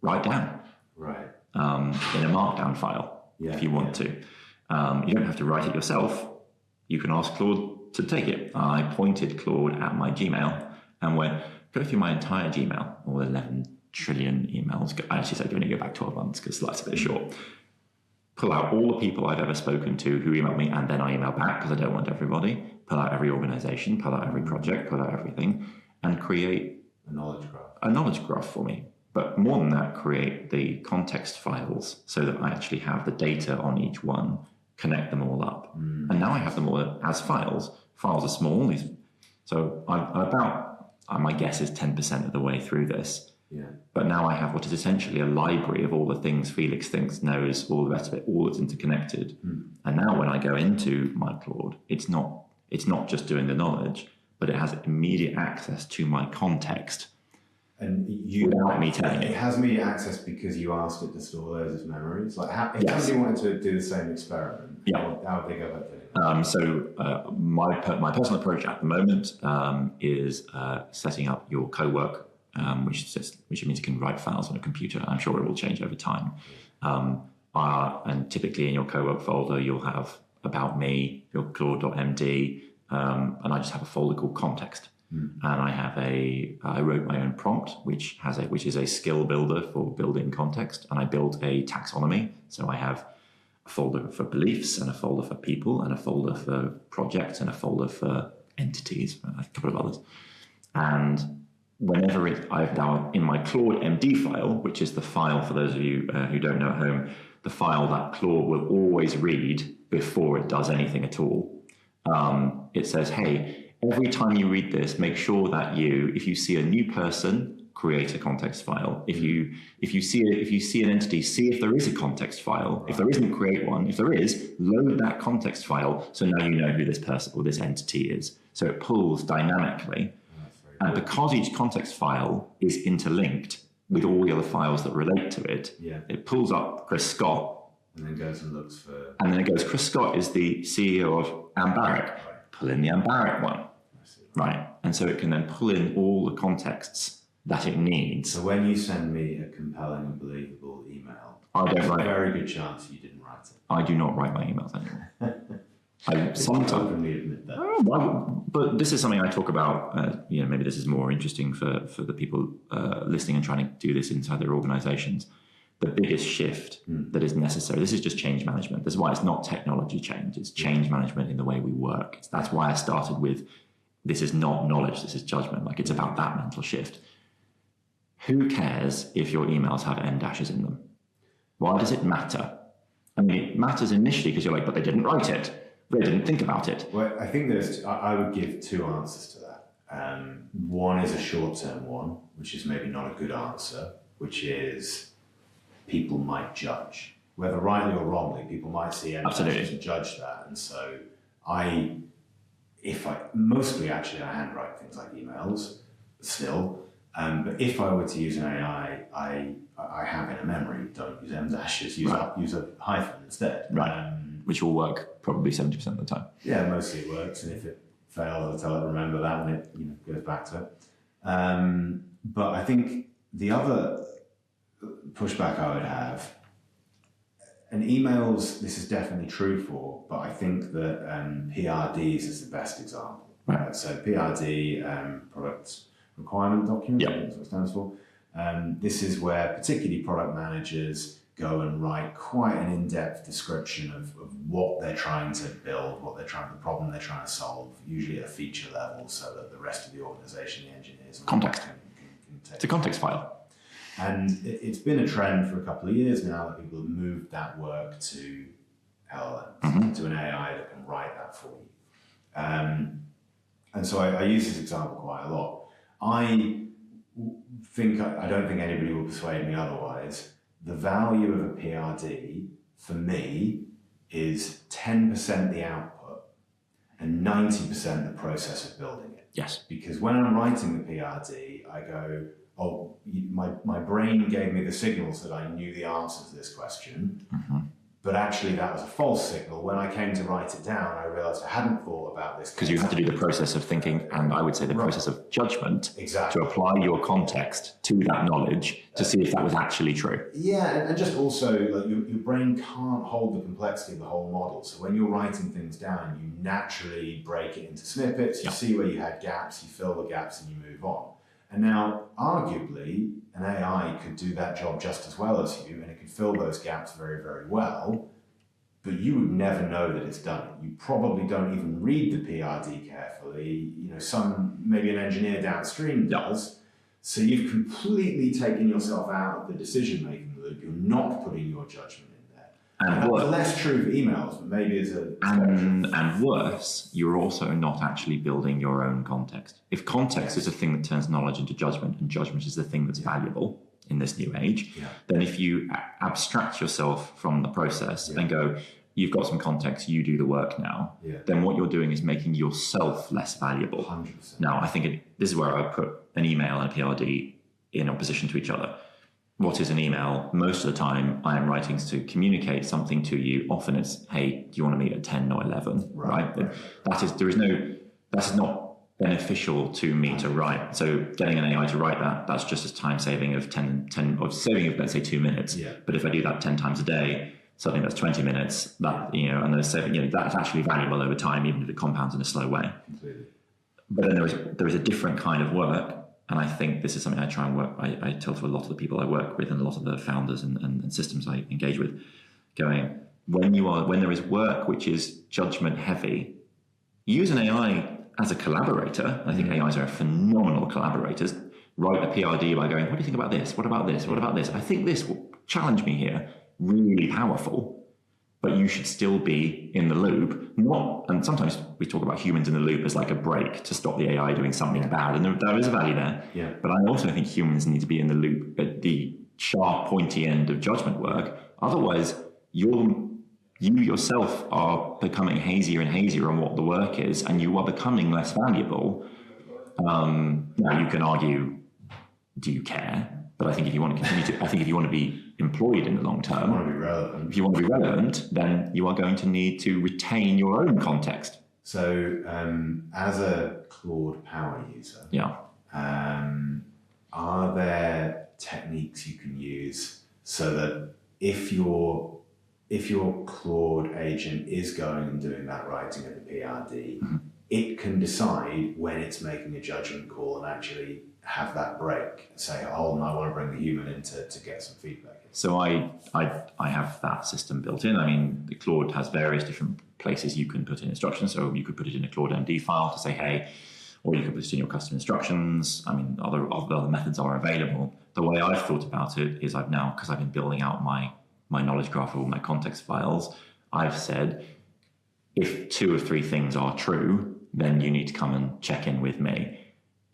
Speaker 2: write down.
Speaker 1: Right.
Speaker 2: In a markdown file, if you want to. You don't have to write it yourself. You can ask Claude to take it. I pointed Claude at my Gmail and went, go through my entire Gmail, all 11 trillion emails. I actually said, only go back 12 months because life's a bit short. Pull out all the people I've ever spoken to who emailed me, and then I email back because I don't want everybody. Pull out every organization, pull out every project, pull out everything, and create
Speaker 1: a knowledge graph.
Speaker 2: A knowledge graph for me. But more than that, create the context files so that I actually have the data on each one, connect them all up. And now I have them all as files. Files are small. So I'm about, my guess is 10% of the way through this.
Speaker 1: Yeah.
Speaker 2: But now I have what is essentially a library of all the things Felix thinks, knows, all the rest of it, all that's interconnected. And now when I go into my Claude, it's not just doing the knowledge, but it has immediate access to my context.
Speaker 1: And
Speaker 2: without me telling it.
Speaker 1: It has immediate access because you asked it to store those as memories. Like, if somebody wanted to do the same experiment, how would they go about doing it?
Speaker 2: So my personal approach at the moment is setting up your co-work, which means you can write files on a computer. I'm sure it will change over time. And typically in your co-work folder, you'll have about me, your Claude.md, and I just have a folder called context. And I wrote my own prompt, which is a skill builder for building context. And I built a taxonomy. So I have a folder for beliefs and a folder for people and a folder for projects and a folder for entities, a couple of others. And whenever I've now in my Claude MD file, which is the file for those of you who don't know at home, the file that Claude will always read before it does anything at all. It says, hey, every time you read this, make sure that if you see a new person, create a context file. If you see an entity, see if there is a context file. If there isn't, create one. If there is, load that context file so now you know who this person or this entity is. So it pulls dynamically. And because each context file is interlinked with all the other files that relate to it, it pulls up Chris Scott.
Speaker 1: And then goes and looks for...
Speaker 2: And then it goes, Chris Scott is the CEO of Ambaric. Pull in the Ambaric one. Right. And so it can then pull in all the contexts that it needs.
Speaker 1: So when you send me a compelling and believable email,
Speaker 2: there's a
Speaker 1: very good chance you didn't write it.
Speaker 2: I do not write my emails anymore. I sometimes
Speaker 1: openly admit that.
Speaker 2: But this is something I talk about. Maybe this is more interesting for the people listening and trying to do this inside their organizations. The biggest shift that is necessary. This is just change management. This is why it's not technology change. It's change management in the way we work. That's why I started with, this is not knowledge, this is judgment. Like, it's about that mental shift. Who cares if your emails have N dashes in them? Why does it matter? I mean, it matters initially because you're like, but they didn't write it. They didn't think about it.
Speaker 1: Well, I think I would give two answers to that. One is a short-term one, which is maybe not a good answer, which is people might judge. Whether rightly or wrongly, people might see N dashes and judge that. And so mostly actually I handwrite things like emails still, but if I were to use an AI, I have in a memory, don't use M dashes, use a hyphen instead.
Speaker 2: Right. Which will work probably 70% of the time.
Speaker 1: Yeah, mostly it works, and if it fails, I tell it remember that, and it goes back to it. But I think the other pushback I would have, and emails, this is definitely true for, but I think that PRDs is the best example. Right. So PRD, product requirement document, that's what it stands for. This is where particularly product managers go and write quite an in-depth description of what they're trying to build, the problem they're trying to solve, usually at a feature level, so that the rest of the organization, the engineers,
Speaker 2: context.
Speaker 1: Can take
Speaker 2: it's a context file.
Speaker 1: And it's been a trend for a couple of years now that people have moved that work to LLMs, to an AI that can write that for you. And so I use this example quite a lot. I don't think anybody will persuade me otherwise. The value of a PRD for me is 10% the output and 90% the process of building it.
Speaker 2: Yes.
Speaker 1: Because when I'm writing the PRD, I go, my brain gave me the signals that I knew the answer to this question, but actually that was a false signal. When I came to write it down, I realized I hadn't thought about this.
Speaker 2: Because you had to do the process of thinking, and I would say the process of judgment, to apply your context to that knowledge to see if that was actually true.
Speaker 1: Yeah, and just also, like, your brain can't hold the complexity of the whole model. So when you're writing things down, you naturally break it into snippets, you see where you had gaps, you fill the gaps, and you move on. And now, arguably, an AI could do that job just as well as you, and it could fill those gaps very, very well, but you would never know that it's done it. You probably don't even read the PRD carefully. Maybe an engineer downstream does. So you've completely taken yourself out of the decision-making loop. You're not putting your judgment in there. And that's less true for emails, but maybe as a...
Speaker 2: And worse, you're also not actually building your own context. If context is the thing that turns knowledge into judgment, and judgment is the thing that's valuable in this new age, then if you abstract yourself from the process and go, you've got some context, you do the work now, then what you're doing is making yourself less valuable.
Speaker 1: 100%.
Speaker 2: Now, I think this is where I put an email and a PRD in opposition to each other. What is an email? Most of the time, I am writing to communicate something to you. Often it's, hey, do you want to meet at 10 or 11? Right? That is not beneficial to me to write. So getting an AI to write that's just a time saving of 10, or saving of, let's say, 2 minutes.
Speaker 1: Yeah.
Speaker 2: But if I do that 10 times a day, something that's 20 minutes, that, you know, and those 7, you know, that's actually valuable over time, even if it compounds in a slow way.
Speaker 1: Completely.
Speaker 2: But then there is a different kind of work. And I think this is something I try and work, I tell to a lot of the people I work with and a lot of the founders and systems I engage with, going, when there is work which is judgment heavy, use an AI as a collaborator. I think AIs are phenomenal collaborators. Write a PRD by going, what do you think about this? What about this? What about this? I think this will challenge me here. Really powerful. But you should still be in the loop. And sometimes we talk about humans in the loop as like a break to stop the AI doing something bad. And there is a value there.
Speaker 1: Yeah.
Speaker 2: But I also think humans need to be in the loop at the sharp, pointy end of judgment work. Otherwise, you yourself are becoming hazier and hazier on what the work is, and you are becoming less valuable. Now you can argue, do you care? But I think if you want to continue to, I think if you want to be employed in the long term, if you want to be relevant, then you are going to need to retain your own context.
Speaker 1: So, as a Claude Power user, are there techniques you can use so that if your Claude agent is going and doing that writing of the PRD, it can decide when it's making a judgment call and actually have that break and say, oh, I want to bring the human in to get some feedback.
Speaker 2: So I have that system built in. I mean, the Claude has various different places you can put in instructions. So you could put it in a Claude MD file to say, hey, or you could put it in your custom instructions. I mean, other methods are available. The way I've thought about it is because I've been building out my knowledge graph of all my context files, I've said, if 2 or 3 things are true, then you need to come and check in with me.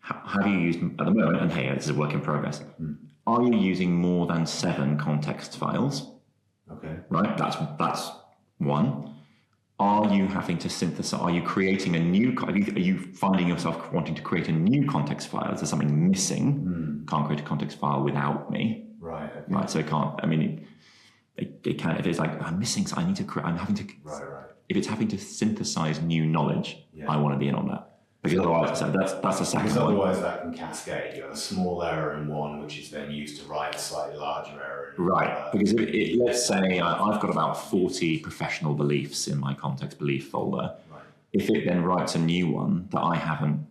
Speaker 2: Have you used, at the moment, and hey, this is a work in progress, are you using more than 7 context files?
Speaker 1: Okay.
Speaker 2: Right, that's one. Are you having to synthesize, are you creating a new, are you finding yourself wanting to create a new context file? Is there something missing? Can't create a context file without me.
Speaker 1: Right. Okay.
Speaker 2: Right, so it can't, I mean, it can, if it's like, I'm missing, I need to create, I'm having to,
Speaker 1: right.
Speaker 2: If it's having to synthesize new knowledge, I want to be in on that. Because otherwise, that's a second
Speaker 1: because
Speaker 2: one.
Speaker 1: otherwise that can cascade. You have a small error in one, which is then used to write a slightly larger error.
Speaker 2: Right, because let's say I've got about 40 professional beliefs in my context belief folder. Right. If it then writes a new one that I haven't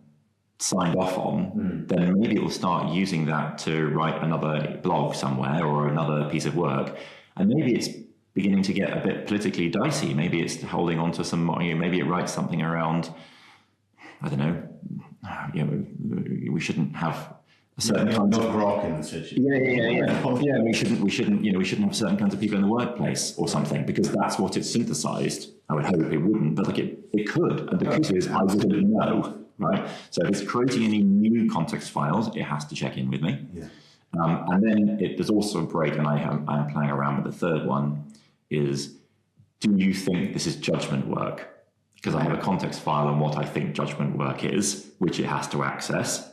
Speaker 2: signed off on, then maybe it will start using that to write another blog somewhere or another piece of work. And maybe it's beginning to get a bit politically dicey. Maybe it's holding on to some, maybe it writes something around, I don't know, we shouldn't have a certain kind of
Speaker 1: rock in the city.
Speaker 2: Yeah, we shouldn't have certain kinds of people in the workplace or something, because that's what it's synthesized. I would hope it wouldn't, but like it could. And the truth is, I wouldn't know, right? So if it's creating any new context files, it has to check in with me.
Speaker 1: Yeah.
Speaker 2: And then there's also a break, and I'm playing around with the third one, is, do you think this is judgment work? Because I have a context file on what I think judgment work is, which it has to access.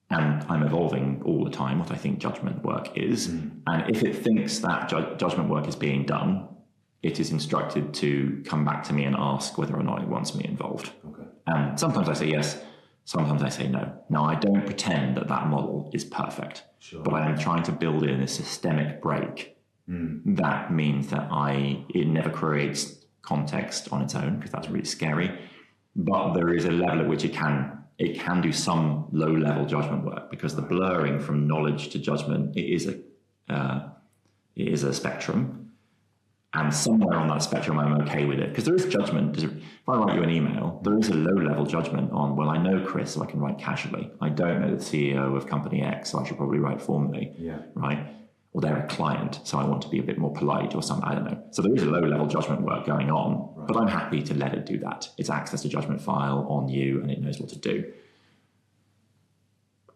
Speaker 2: And I'm evolving all the time what I think judgment work is. And if it thinks that judgment work is being done, it is instructed to come back to me and ask whether or not it wants me involved. Okay. And sometimes I say yes, sometimes I say no. Now, I don't pretend that model is perfect, but I am trying to build in a systemic break. That means that it never creates context on its own, because that's really scary. But there is a level at which it can do some low-level judgment work, because the blurring from knowledge to judgment, it is a spectrum. And somewhere on that spectrum, I'm okay with it. Because there is judgment. If I write you an email, there is a low-level judgment on, well, I know Chris, so I can write casually. I don't know the CEO of company X, so I should probably write formally. Yeah. Right? Or they're a client, so I want to be a bit more polite or something, I don't know. So there is a low-level judgment work going on, but I'm happy to let it do that. It's accessed a judgment file on you, and it knows what to do.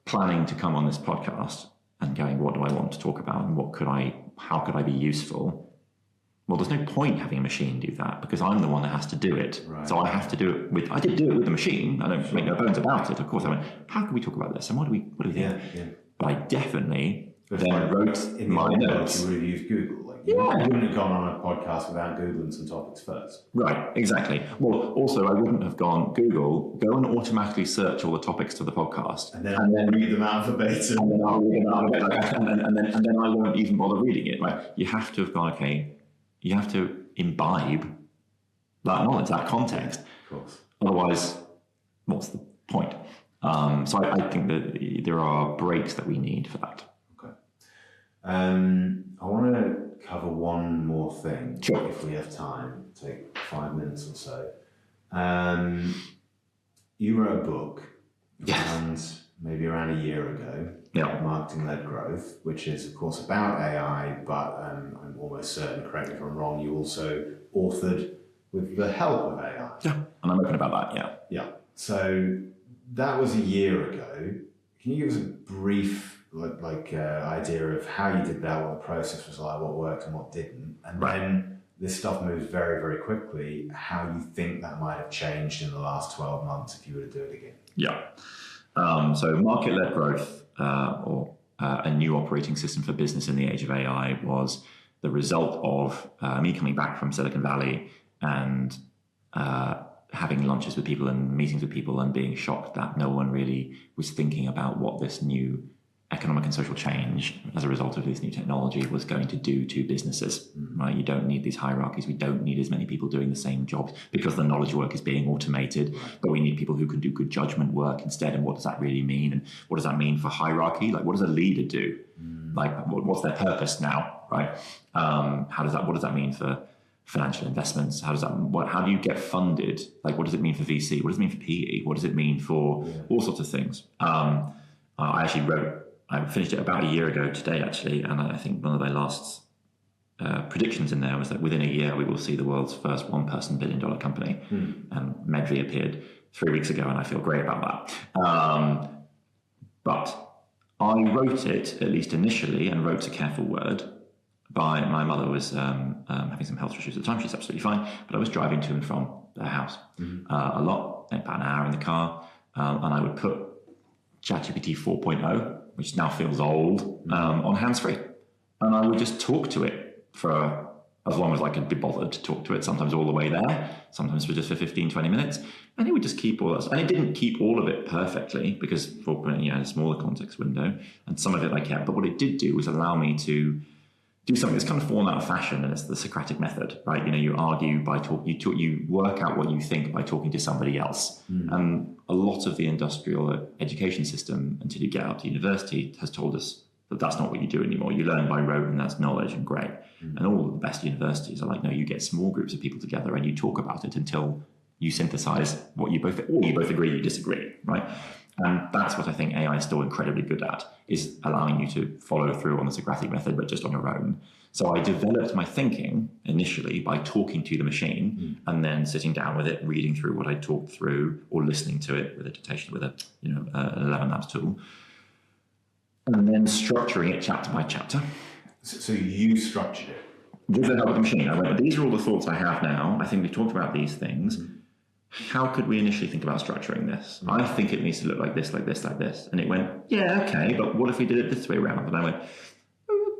Speaker 2: Planning to come on this podcast and going, what do I want to talk about, and how could I be useful? Well, there's no point having a machine do that, because I'm the one that has to do it. Right. So I have to do it I did do it with the machine. I don't make no bones about it. Of course, I went, how can we talk about this? And what do we think? Yeah. But I definitely then wrote in my notes.
Speaker 1: You would have used Google. You wouldn't have gone on a podcast without Googling some topics first.
Speaker 2: Right, exactly. Well, also, I wouldn't have gone, Google, go and automatically search all the topics to the podcast.
Speaker 1: And then read them out verbatim.
Speaker 2: And then I'll read them out verbatim. And then I won't even bother reading it. Right? You have to have gone, okay, you have to imbibe that knowledge, that context.
Speaker 1: Of course.
Speaker 2: Otherwise, what's the point? So I think that there are breaks that we need for that.
Speaker 1: Okay. I want to cover one more thing,
Speaker 2: sure,
Speaker 1: if we have time. Take 5 minutes or so. You wrote a book, and maybe around a year ago, Marketing-Led Growth, which is of course about AI, but I'm almost certain, correct me if I'm wrong, you also authored with the help of AI.
Speaker 2: Yeah, and I'm open about that.
Speaker 1: Yeah. So that was a year ago. Can you give us a brief idea of how you did that, what the process was like, what worked and what didn't, and then this stuff moves very, very quickly, how you think that might have changed in the last 12 months if you were to do it again?
Speaker 2: Yeah. So market-led growth, or a new operating system for business in the age of AI, was the result of me coming back from Silicon Valley and having lunches with people and meetings with people and being shocked that no one really was thinking about what this new economic and social change as a result of this new technology was going to do to businesses, right? You don't need these hierarchies. We don't need as many people doing the same jobs because the knowledge work is being automated, but we need people who can do good judgment work instead. And what does that really mean? And what does that mean for hierarchy? Like, what does a leader do? Like, what's their purpose now, right? What does that mean for financial investments? How do you get funded? Like, what does it mean for VC? What does it mean for PE? What does it mean for all sorts of things? I finished it about a year ago today, actually, and I think one of my last predictions in there was that within a year we will see the world's first one-person billion-dollar company. And Medvi appeared 3 weeks ago, and I feel great about that. But I wrote it, at least initially, and wrote a careful word. My mother was having some health issues at the time. She's absolutely fine, but I was driving to and from their house a lot, about an hour in the car, and I would put ChatGPT 4.0, which now feels old, on hands-free. And I would just talk to it for as long as I could be bothered to talk to it, sometimes all the way there, sometimes for 15, 20 minutes. And it would just keep all that. And it didn't keep all of it perfectly because 4.0 had a smaller context window, and some of it I kept. But what it did do was allow me to do something that's kind of fallen out of fashion, and it's the Socratic method, right? You argue by talking, you work out what you think by talking to somebody else. And a lot of the industrial education system, until you get out to university, has told us that that's not what you do anymore. You learn by rote, and that's knowledge and great. And all of the best universities are like, no, you get small groups of people together and you talk about it until you synthesize what you both agree, you disagree, right? And that's what I think AI is still incredibly good at, is allowing you to follow through on the Socratic method, but just on your own. So I developed my thinking initially by talking to the machine and then sitting down with it, reading through what I talked through, or listening to it with a dictation with an 11 Labs tool, and then structuring it chapter by chapter.
Speaker 1: So you structured it?
Speaker 2: With the help of the machine. I went, these are all the thoughts I have now. I think we've talked about these things. How could we initially think about structuring this? I think it needs to look like this, like this, like this. And it went, yeah, okay, but what if we did it this way around? And I went,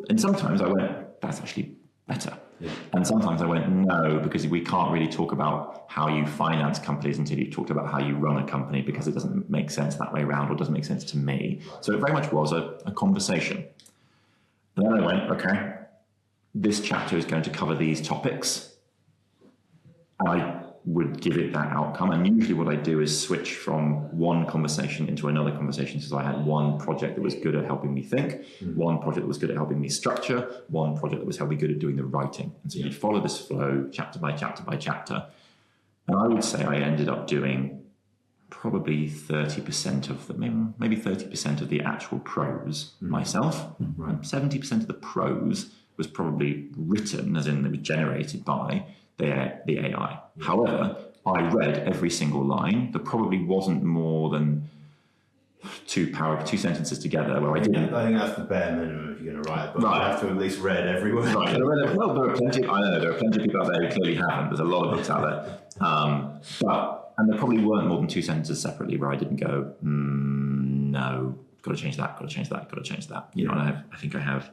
Speaker 2: and sometimes I went, that's actually better. Yeah. And sometimes I went, no, because we can't really talk about how you finance companies until you've talked about how you run a company, because it doesn't make sense that way around, or doesn't make sense to me. So it very much was a conversation. And then I went, okay, this chapter is going to cover these topics. I would give it that outcome. And usually what I do is switch from one conversation into another conversation. So I had one project that was good at helping me think, one project that was good at helping me structure, one project that was helping me good at doing the writing. And so you'd follow this flow chapter by chapter by chapter. And I would say I ended up doing probably 30% of the, maybe 30% of the actual prose myself. Right. 70% of the prose was probably written, as in it was generated by the AI. However, I read every single line. There probably wasn't more than two sentences together where I didn't.
Speaker 1: I think that's the bare minimum if you're going to write a book. Right. You have to at least read every word. Right.
Speaker 2: Well, there are plenty. I know there are plenty of people out there who clearly haven't. There's a lot of books out there, and there probably weren't more than two sentences separately where I didn't go, no, got to change that, got to change that, got to change that. And I think I have.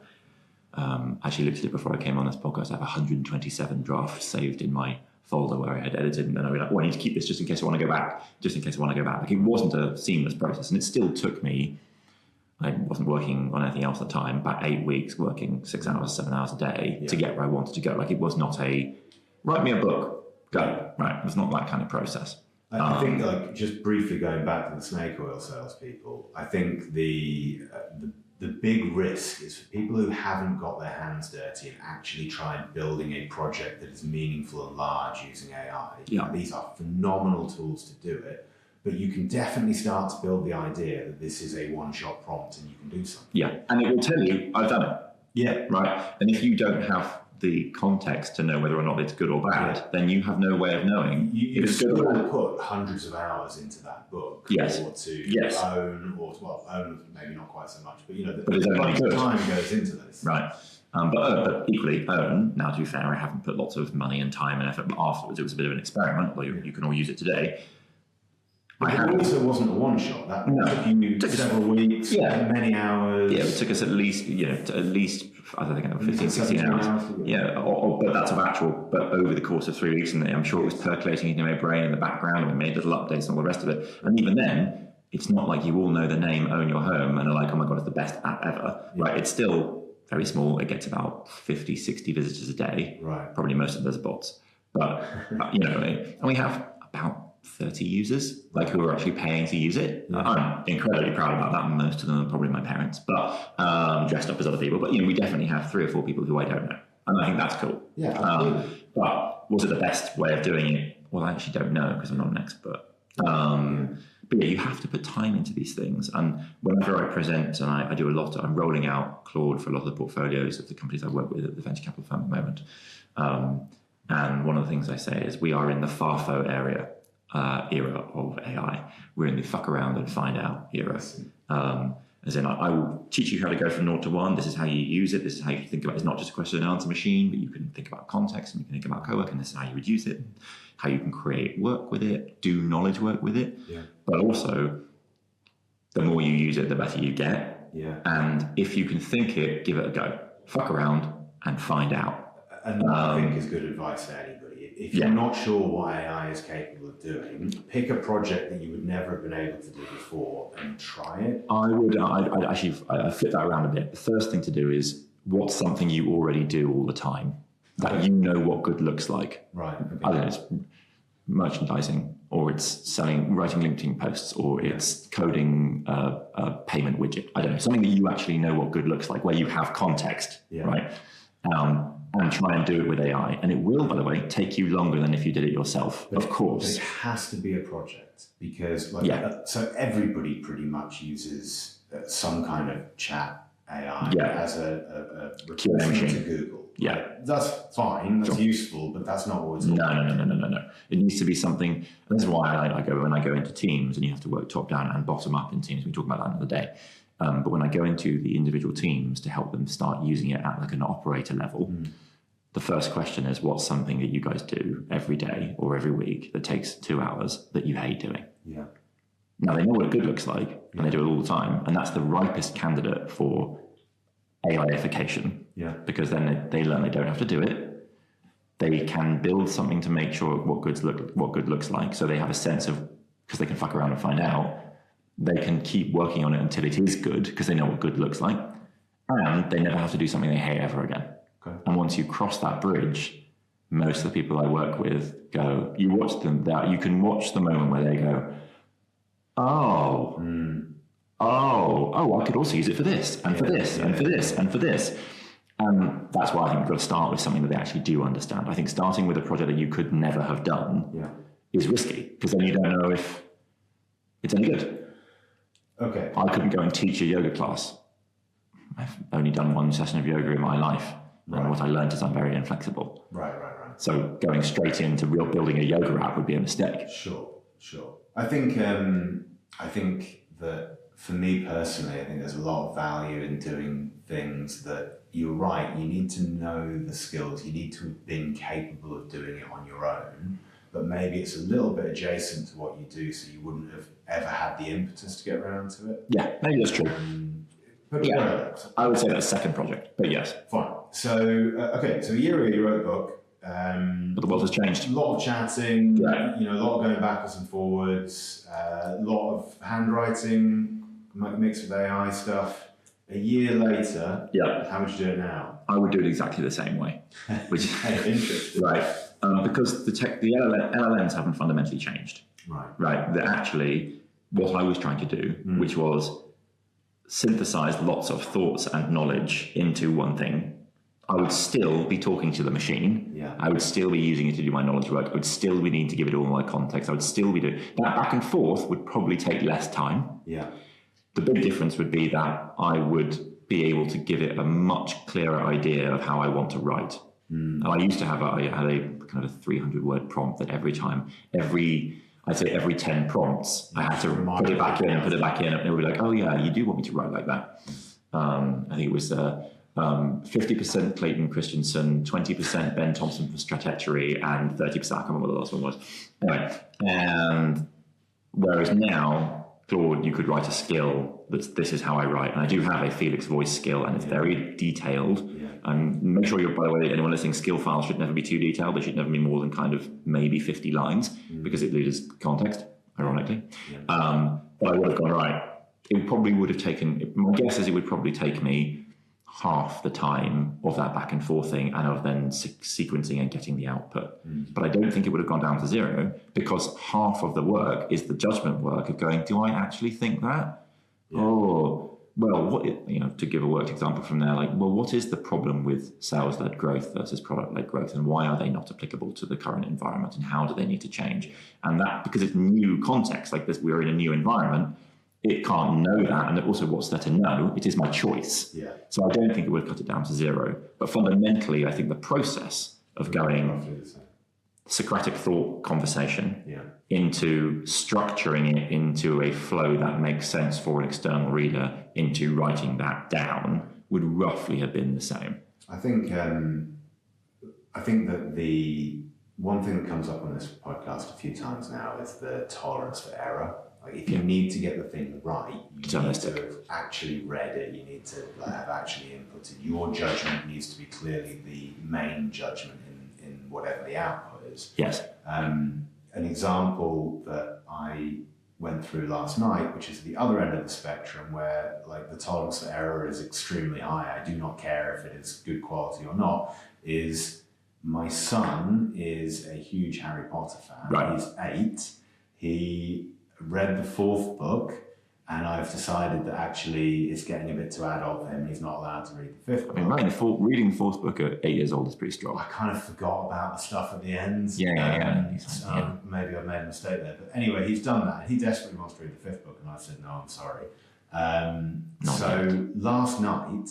Speaker 2: Actually looked at it before I came on this podcast. I have 127 drafts saved in my folder where I had edited, and then I was like, I need to keep this just in case I want to go back, Like, it wasn't a seamless process, and it still took me, I wasn't working on anything else at the time, about 8 weeks, working 6 hours, 7 hours a day to get where I wanted to go. Like, it was not a, write me a book, go. Right, it was not that kind of process.
Speaker 1: I think, like, just briefly going back to the snake oil salespeople, I think the big risk is for people who haven't got their hands dirty and actually tried building a project that is meaningful and large using AI.
Speaker 2: Yeah.
Speaker 1: These are phenomenal tools to do it, but you can definitely start to build the idea that this is a one-shot prompt and you can do something.
Speaker 2: Yeah, and it will tell you, I've done it.
Speaker 1: Yeah.
Speaker 2: Right, and if you don't have the context to know whether or not it's good or bad, then you have no way of knowing
Speaker 1: you
Speaker 2: if it's good or bad.
Speaker 1: put hundreds of hours into that book,
Speaker 2: Yes.
Speaker 1: or to own, or to, well, own maybe not quite so much, but you know,
Speaker 2: But it's only good.
Speaker 1: time goes into this.
Speaker 2: Right. But equally, own, now to be fair, I haven't put lots of money and time and effort, but afterwards it was a bit of an experiment, although you can all use it today.
Speaker 1: But it also wasn't a one shot. That took you several weeks, many hours.
Speaker 2: Yeah, it took us at least, I don't think 15, 16 hours. Yeah, but that's of actual, but over the course of 3 weeks, and I'm sure it was percolating into my brain in the background, and we made little updates and all the rest of it. And even then, it's not like you all know the name Own Your Home and are like, oh my God, it's the best app ever. Yeah. Right? It's still very small. It gets about 50, 60 visitors a day.
Speaker 1: Right.
Speaker 2: Probably most of those are bots. But, and we have about 30 users who are actually paying to use it. Yeah. I'm incredibly proud about that. Most of them are probably my parents, but dressed up as other people. But we definitely have 3 or 4 people who I don't know, and I think that's cool.
Speaker 1: Yeah.
Speaker 2: But was it the best way of doing it? Well, I actually don't know because I'm not an expert. But yeah, you have to put time into these things. And whenever I present, and I do a lot, I'm rolling out Claude for a lot of the portfolios of the companies I work with at the venture capital firm at the moment. And one of the things I say is we are in the FARFO era of AI. We're in the fuck around and find out era. As in, I will teach you how to go from 0 to 1. This is how you use it. This is how you think about it. It's not just a question and answer machine, but you can think about context and you can think about co-work, and this is how you would use it, how you can create work with it, do knowledge work with it. Yeah. But also, the more you use it, the better you get.
Speaker 1: Yeah.
Speaker 2: And if you can think it, give it a go. Fuck around and find out.
Speaker 1: And I think is good advice for anybody. If you're not sure what AI is capable of doing, pick a project that you would never have been able to do before and try it.
Speaker 2: I'd actually flip that around a bit. The first thing to do is, what's something you already do all the time that you know what good looks like?
Speaker 1: Right. Okay.
Speaker 2: I don't know, it's merchandising, or it's writing LinkedIn posts, or it's coding a payment widget. I don't know, something that you actually know what good looks like, where you have context, right? And try and do it with AI. And it will, by the way, take you longer than if you did it yourself, of course.
Speaker 1: But it has to be a project, because so everybody pretty much uses some kind of chat AI as a replacement to Google.
Speaker 2: Yeah.
Speaker 1: Like, that's fine, that's useful, but that's not what it's all about.
Speaker 2: No. It needs to be something, and this is why when I go into teams, and you have to work top down and bottom up in teams, we talk about that another day. But when I go into the individual teams to help them start using it at an operator level, the first question is, what's something that you guys do every day or every week that takes 2 hours that you hate doing?
Speaker 1: Yeah.
Speaker 2: Now, they know what good looks like, and they do it all the time. And that's the ripest candidate for AIification.
Speaker 1: Yeah.
Speaker 2: Because then they learn they don't have to do it. They can build something to make sure what good looks like. So they have a sense of, because they can fuck around and find out, they can keep working on it until it is good, because they know what good looks like. And they never have to do something they hate ever again. Okay. And once you cross that bridge, most of the people I work with go, you can watch the moment where they go, I could also use it for this, and for this, and for this, and for this. And that's why I think we've got to start with something that they actually do understand. I think starting with a project that you could never have done is risky, because then you don't know if it's any good.
Speaker 1: Okay.
Speaker 2: I couldn't go and teach a yoga class. I've only done 1 session of yoga in my life. And what I learned is I'm very inflexible.
Speaker 1: Right.
Speaker 2: So going straight into building a yoga app would be a mistake.
Speaker 1: Sure. I think that for me personally, I think there's a lot of value in doing things that, you're right, you need to know the skills, you need to have been capable of doing it on your own, but maybe it's a little bit adjacent to what you do, so you wouldn't have ever had the impetus to get around to it.
Speaker 2: Yeah, maybe that's true.
Speaker 1: But
Speaker 2: I would say that's a second project, but yes.
Speaker 1: Fine. So, so a year ago you wrote a book.
Speaker 2: But the world has changed.
Speaker 1: A lot of chatting, a lot of going backwards and forwards, a lot of handwriting, mixed with AI stuff. A year later, how would you do it now?
Speaker 2: I would do it exactly the same way. Which
Speaker 1: Interesting.
Speaker 2: Right. Because the LLMs haven't fundamentally changed. Right. They're actually what I was trying to do, which was synthesize lots of thoughts and knowledge into one thing. I would still be talking to the machine.
Speaker 1: Yeah.
Speaker 2: I would still be using it to do my knowledge work. I would still be needing to give it all my context. I would still be doing that. Back and forth would probably take less time.
Speaker 1: Yeah.
Speaker 2: The big difference would be that I would be able to give it a much clearer idea of how I want to write. And I used to have I had a kind of a 300-word prompt that every 10 prompts, I had to put it back in, and it would be like, oh yeah, you do want me to write like that. I think it was 50% Clayton Christensen, 20% Ben Thompson for Stratechery, and 30%, I can't remember what the last one was. Anyway, and whereas now, Claude, you could write a skill that's this is how I write. And I do have a Felix voice skill, and it's very detailed. And make sure by the way, anyone listening, skill files should never be too detailed. They should never be more than kind of maybe 50 lines because it loses context, ironically. But I would have gone, right, it probably would have taken, my guess is it would probably take me half the time of that back and forth thing and of then sequencing and getting the output. But I don't think it would have gone down to zero because half of the work is the judgment work of going, do I actually think that? Oh, well, to give a worked example from there, what is the problem with sales-led growth versus product-led growth, and why are they not applicable to the current environment, and how do they need to change? And that, because it's new context, like this, we're in a new environment, it can't know that, and also what's there to know? It is my choice. So I don't think it would cut it down to zero. But fundamentally, I think the process of going Socratic thought conversation into structuring it into a flow that makes sense for an external reader into writing that down would roughly have been the same.
Speaker 1: I think that the one thing that comes up on this podcast a few times now is the tolerance for error. Like if you need to get the thing right, you need to have actually read it, you need to have actually inputted. Your judgment needs to be clearly the main judgment in whatever the output is.
Speaker 2: Yes.
Speaker 1: An example that I went through last night, which is the other end of the spectrum, where the tolerance for error is extremely high. I do not care if it is good quality or not, is my son is a huge Harry Potter fan.
Speaker 2: Right.
Speaker 1: He's 8. He read the 4th book, and I've decided that actually it's getting a bit too adult for him. He's not allowed to read the 5th book.
Speaker 2: I mean, reading the 4th book at 8 years old is pretty strong.
Speaker 1: I kind of forgot about the stuff at the end. So maybe I made a mistake there. But anyway, he's done that. He desperately wants to read the 5th book, and I said, no, I'm sorry. Last night,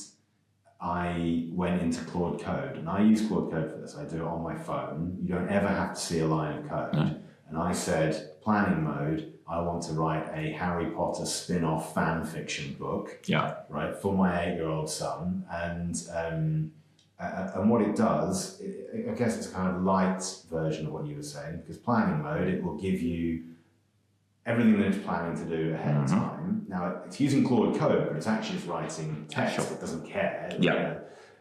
Speaker 1: I went into Claude Code, and I use Claude Code for this. I do it on my phone. You don't ever have to see a line of code. No. And I said, planning mode, I want to write a Harry Potter spin-off fan fiction book, right, for my 8-year-old son. And what it does, I guess it's a kind of light version of what you were saying, because planning mode, it will give you everything that it's planning to do ahead of time. Now, it's using Claude Code, but it's actually just writing text. It doesn't care.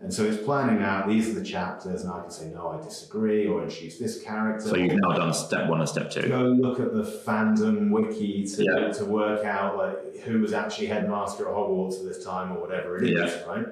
Speaker 1: And so it's planning out, these are the chapters, and I can say, no, I disagree, or introduce this character.
Speaker 2: So you've now done step 1 and step 2.
Speaker 1: Go look at the fandom wiki to work out who was actually headmaster at Hogwarts at this time, or whatever it is, right?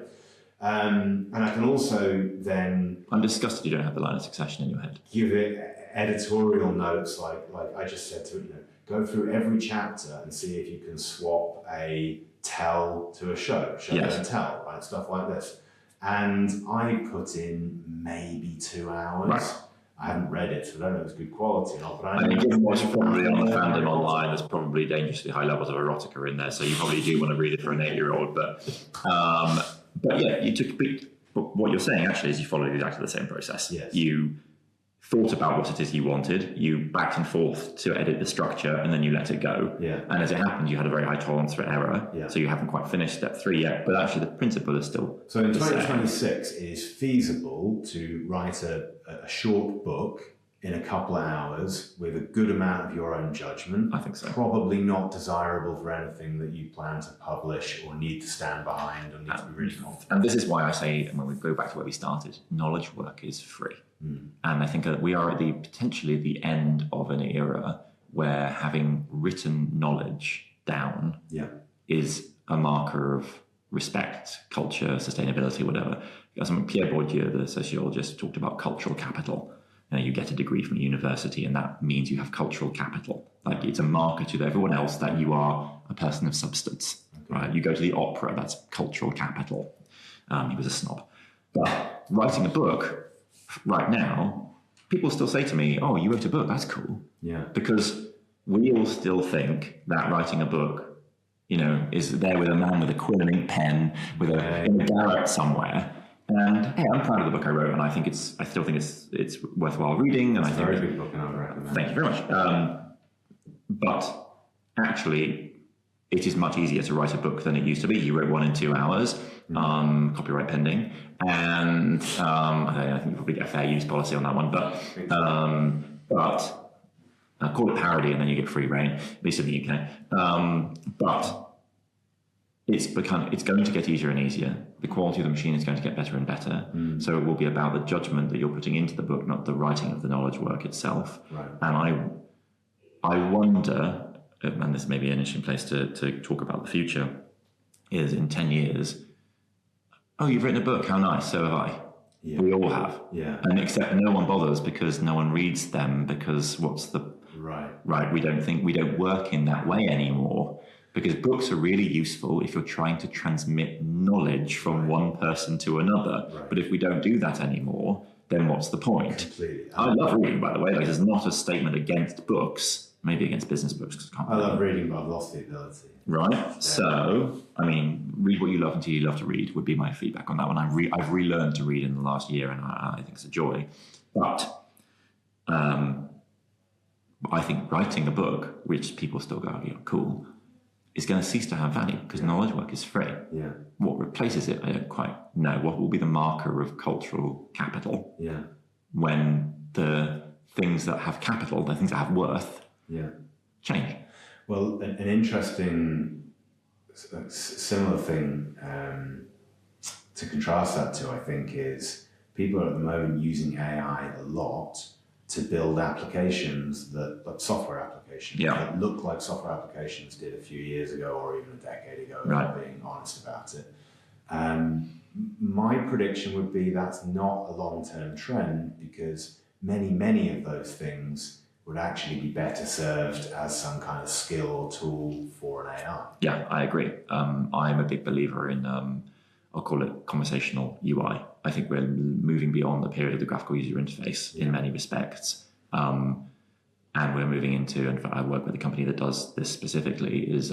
Speaker 1: And I can also then...
Speaker 2: I'm disgusted you don't have the line of succession in your head.
Speaker 1: Give it editorial notes, like I just said to it, go through every chapter and see if you can swap a tell to a show and tell, right? Stuff like this. And I put in maybe 2 hours.
Speaker 2: Right.
Speaker 1: I haven't read it, so I don't know if it's good quality or not. But
Speaker 2: I mean, given what's probably on the fandom online, there's probably dangerously high levels of erotica in there, so you probably do want to read it for an 8-year-old. But yeah, you took what you're saying actually is you followed exactly the same process.
Speaker 1: Yes.
Speaker 2: You thought about what it is you wanted, you backed and forth to edit the structure, and then you let it go. And as it happened, you had a very high tolerance for error, so you haven't quite finished step 3 yet, but actually the principle is still
Speaker 1: so in 2026 it is feasible to write a short book in a couple of hours with a good amount of your own judgment.
Speaker 2: I think so.
Speaker 1: Probably not desirable for anything that you plan to publish or need to stand behind or need to be really confident.
Speaker 2: And this is why I say, when we go back to where we started, knowledge work is free. And I think that we are at potentially the end of an era where having written knowledge down is a marker of respect, culture, sustainability, whatever. Pierre Bourdieu, the sociologist, talked about cultural capital. You get a degree from a university, and that means you have cultural capital. Like, it's a marker to everyone else that you are a person of substance, right? You go to the opera, that's cultural capital. He was a snob. But writing a book right now, people still say to me, "Oh, you wrote a book, that's cool."
Speaker 1: Yeah.
Speaker 2: Because we all still think that writing a book, is there with a man with a quill and ink pen in a garret somewhere. And hey, I'm proud of the book I wrote, and I still think it's worthwhile reading. And
Speaker 1: it's a very good book, and I would recommend.
Speaker 2: Thank you very much. But actually, it is much easier to write a book than it used to be. You wrote one in 2 hours, copyright pending, and I think you probably get a fair use policy on that one. But call it parody, and then you get free reign, at least in the UK. But it's going to get easier and easier. The quality of the machine is going to get better and better. So it will be about the judgment that you're putting into the book, not the writing of the knowledge work itself.
Speaker 1: Right.
Speaker 2: And I wonder, and this may be an interesting place to talk about the future, is in 10 years, oh, you've written a book, how nice, so have I. Yeah. We all have.
Speaker 1: Yeah.
Speaker 2: And except no one bothers because no one reads them, because right, we don't work in that way anymore. Because books are really useful if you're trying to transmit knowledge from one person to another. Right. But if we don't do that anymore, then what's the point?
Speaker 1: Completely.
Speaker 2: I love reading, by the way. There's not a statement against books, maybe against business books.
Speaker 1: I love reading, but I've lost the ability.
Speaker 2: Right. Yeah. So, read what you love until you love to read would be my feedback on that one. I've relearned to read in the last year, and I think it's a joy. But I think writing a book, which people still go, yeah, cool, is going to cease to have value because knowledge work is free.
Speaker 1: Yeah.
Speaker 2: What replaces it, I don't quite know. What will be the marker of cultural capital?
Speaker 1: Yeah.
Speaker 2: When the things that have capital, the things that have worth, change.
Speaker 1: Well, an interesting similar thing to contrast that to, I think, is people are at the moment using AI a lot to build applications like software applications that look like software applications did a few years ago or even a decade ago, if I'm being honest about it. My prediction would be that's not a long-term trend because many of those things would actually be better served as some kind of skill or tool for an AI.
Speaker 2: Yeah, I agree. I'm a big believer in, I'll call it conversational UI. I think we're moving beyond the period of the graphical user interface in many respects. And we're moving into, in fact, I work with a company that does this specifically, is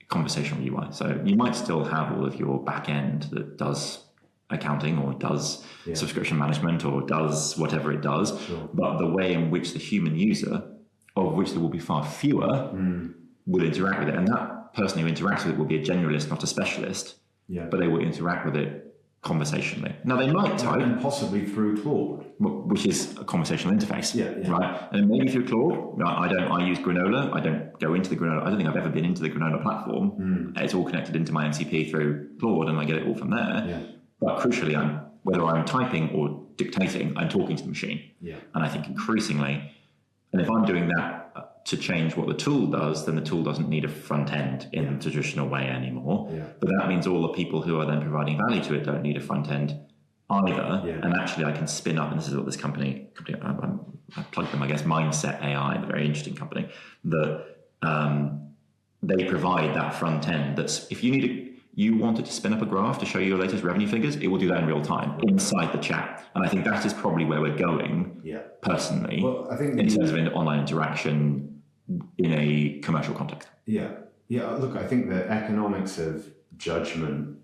Speaker 2: conversational UI. So you might still have all of your back end that does accounting or does subscription management or does whatever it does.
Speaker 1: Sure.
Speaker 2: But the way in which the human user, of which there will be far fewer, will interact with it. And that person who interacts with it will be a generalist, not a specialist. Yeah. But they will interact with it conversationally. Now they might type,
Speaker 1: and possibly through Claude,
Speaker 2: which is a conversational interface, right? And maybe through Claude. I use Granola. I don't go into the Granola. I don't think I've ever been into the Granola platform. It's all connected into my MCP through Claude, and I get it all from there. Yeah. But crucially, whether I'm typing or dictating, I'm talking to the machine. Yeah. And I think increasingly, and if I'm doing that to change what the tool does, then the tool doesn't need a front end in the traditional way anymore. Yeah. But that means all the people who are then providing value to it don't need a front end either. Yeah. And actually I can spin up, and this is what this company I plugged them, I guess, Mindset AI, a very interesting company, that they provide that front end that's, if you wanted to spin up a graph to show you your latest revenue figures, it will do that in real time inside the chat. And I think that is probably where we're going personally,
Speaker 1: I think
Speaker 2: in terms of online interaction in a commercial context.
Speaker 1: Yeah. Look, I think the economics of judgment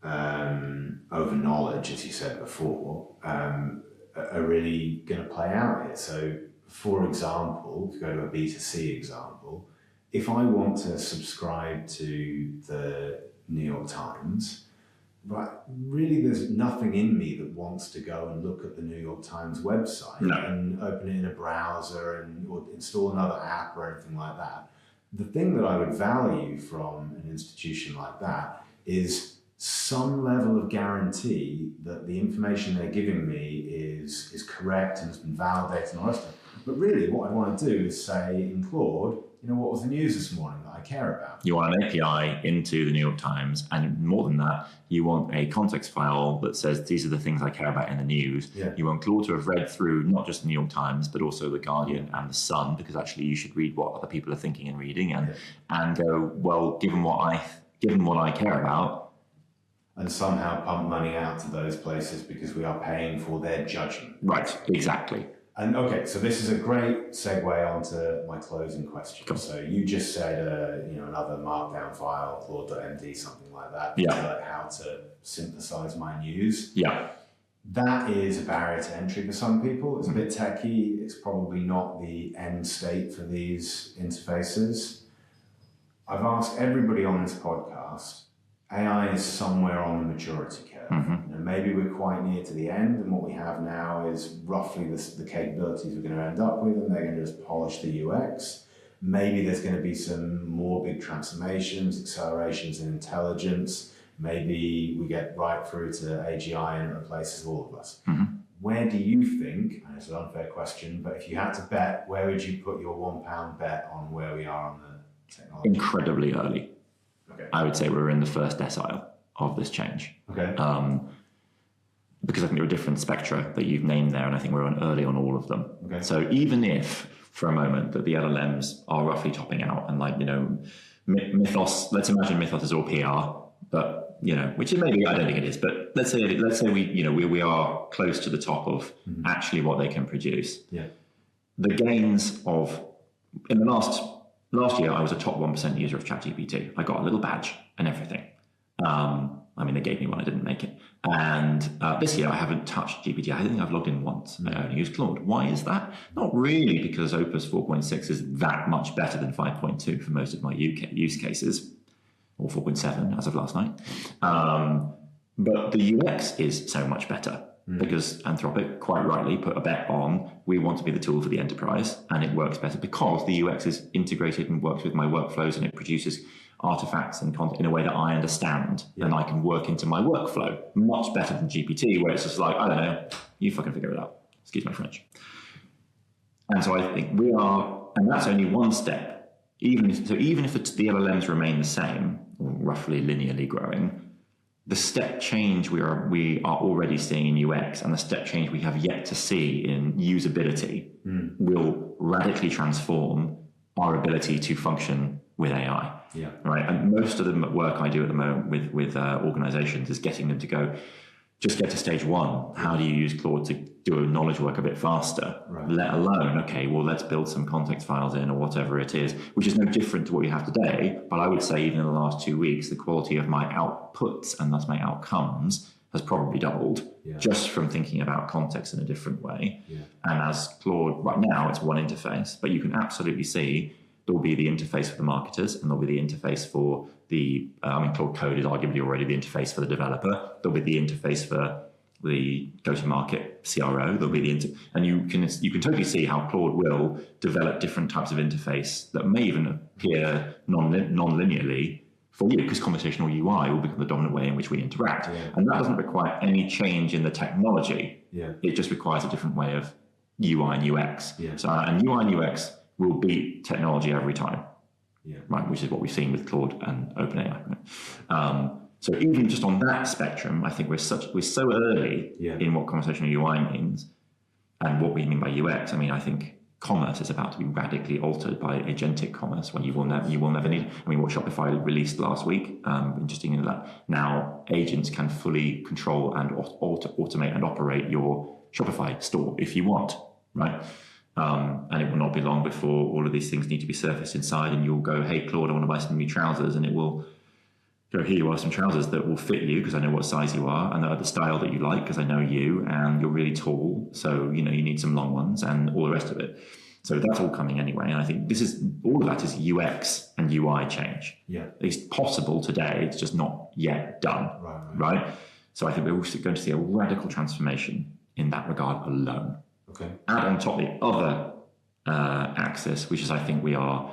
Speaker 1: over knowledge, as you said before, are really going to play out here. So, for example, to go to a B2C example, if I want to subscribe to the New York Times, but really there's nothing in me that wants to go and look at the New York Times website and open it in a browser or install another app or anything like that. The thing that I would value from an institution like that is some level of guarantee that the information they're giving me is correct and has been validated and all that stuff. But really what I want to do is say in Claude, what was the news this morning that I care about?
Speaker 2: You want an API into the New York Times, and more than that, you want a context file that says these are the things I care about in the news.
Speaker 1: Yeah.
Speaker 2: You want Claude to have read through not just the New York Times, but also the Guardian and the Sun, because actually you should read what other people are thinking and reading, and go, well, given what I care about,
Speaker 1: and somehow pump money out to those places because we are paying for their judgment.
Speaker 2: Right, exactly.
Speaker 1: And okay, so this is a great segue onto my closing question. Cool. So you just said, another markdown file, Claude.md, something like that.
Speaker 2: Yeah.
Speaker 1: Like how to synthesize my news.
Speaker 2: Yeah.
Speaker 1: That is a barrier to entry for some people. It's a bit techy. It's probably not the end state for these interfaces. I've asked everybody on this podcast, AI is somewhere on the maturity curve.
Speaker 2: Mm-hmm.
Speaker 1: Maybe we're quite near to the end, and what we have now is roughly the capabilities we're going to end up with, and they're going to just polish the UX. Maybe there's going to be some more big transformations, accelerations in intelligence. Maybe we get right through to AGI and it replaces all of us.
Speaker 2: Mm-hmm.
Speaker 1: Where do you think, and it's an unfair question, but if you had to bet, where would you put your £1 bet on where we are on the technology?
Speaker 2: Incredibly early.
Speaker 1: Okay.
Speaker 2: I would say we're in the first decile of this change.
Speaker 1: Okay.
Speaker 2: Because I think there are different spectra that you've named there, and I think we're early on all of them.
Speaker 1: Okay.
Speaker 2: So even if, for a moment, that the LLMs are roughly topping out, and Mythos, let's imagine Mythos is all PR, but which it maybe, I don't think it is, but let's say we are close to the top of actually what they can produce.
Speaker 1: Yeah.
Speaker 2: The gains of in the last year, I was a top 1% user of ChatGPT. I got a little badge and everything. They gave me one, I didn't make it. And this year, I haven't touched GPT. I think I've logged in once. I only use Claude. Why is that? Not really because Opus 4.6 is that much better than 5.2 for most of my use cases, or 4.7 as of last night. But the UX is so much better. Because Anthropic, quite rightly, put a bet on, we want to be the tool for the enterprise, and it works better because the UX is integrated and works with my workflows, and it produces artifacts and content in a way that I understand, and I can work into my workflow much better than GPT, where it's just like, I don't know, you fucking figure it out. Excuse my French. And so I think we are, and that's only one step. Even if the LLMs remain the same, or roughly linearly growing, the step change we are already seeing in UX, and the step change we have yet to see in usability will radically transform our ability to function with AI.
Speaker 1: Yeah.
Speaker 2: Right. And most of the work I do at the moment with organizations is getting them to go, just get to stage one. How do you use Claude to do a knowledge work a bit faster? Right. Let alone, okay, well, let's build some context files in or whatever it is, which is no different to what you have today. But I would say even in the last 2 weeks, the quality of my outputs and thus my outcomes has probably doubled just from thinking about context in a different way. Yeah. And as Claude, right now, it's one interface, but you can absolutely see there will be the interface for the marketers, and there'll be the interface for the, Claude Code is arguably already the interface for the developer. There'll be the interface for the go-to-market CRO. There'll be and you can totally see how Claude will develop different types of interface that may even appear non-linearly for you, because conversational UI will become the dominant way in which we interact. Yeah. And that doesn't require any change in the technology. Yeah. It just requires a different way of UI and UX. Yeah. So, and UI and UX will beat technology every time, right? Which is what we've seen with Claude and OpenAI. Right? So even just on that spectrum, I think we're so early in what conversational UI means and what we mean by UX. I think commerce is about to be radically altered by agentic commerce, when you will never need. What Shopify released last week, interesting in that now agents can fully control and automate and operate your Shopify store if you want, right? And it will not be long before all of these things need to be surfaced inside, and you'll go, hey, Claude, I want to buy some new trousers, and it will go, here you are, some trousers that will fit you because I know what size you are, and they're the style that you like because I know you, and you're really tall, so you need some long ones, and all the rest of it. So that's all coming anyway, and I think all of that is UX and UI change. Yeah, it's possible today, it's just not yet done. Right? So I think we're also going to see a radical transformation in that regard alone. Okay. Add on top the other axis, which is, I think we are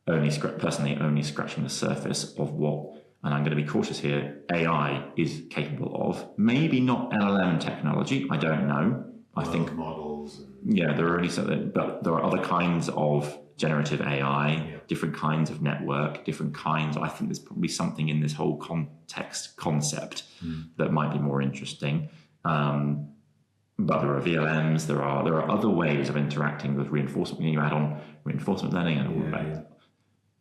Speaker 2: only scratching the surface of what, and I'm going to be cautious here, AI is capable of. Maybe not LLM technology, I don't know. I think
Speaker 1: models.
Speaker 2: Yeah, there are only certain, but there are other kinds of generative AI, different kinds of network, different kinds. I think there's probably something in this whole concept that might be more interesting. But there are VLMs. There are other ways of interacting with reinforcement. You add on reinforcement learning and all of that.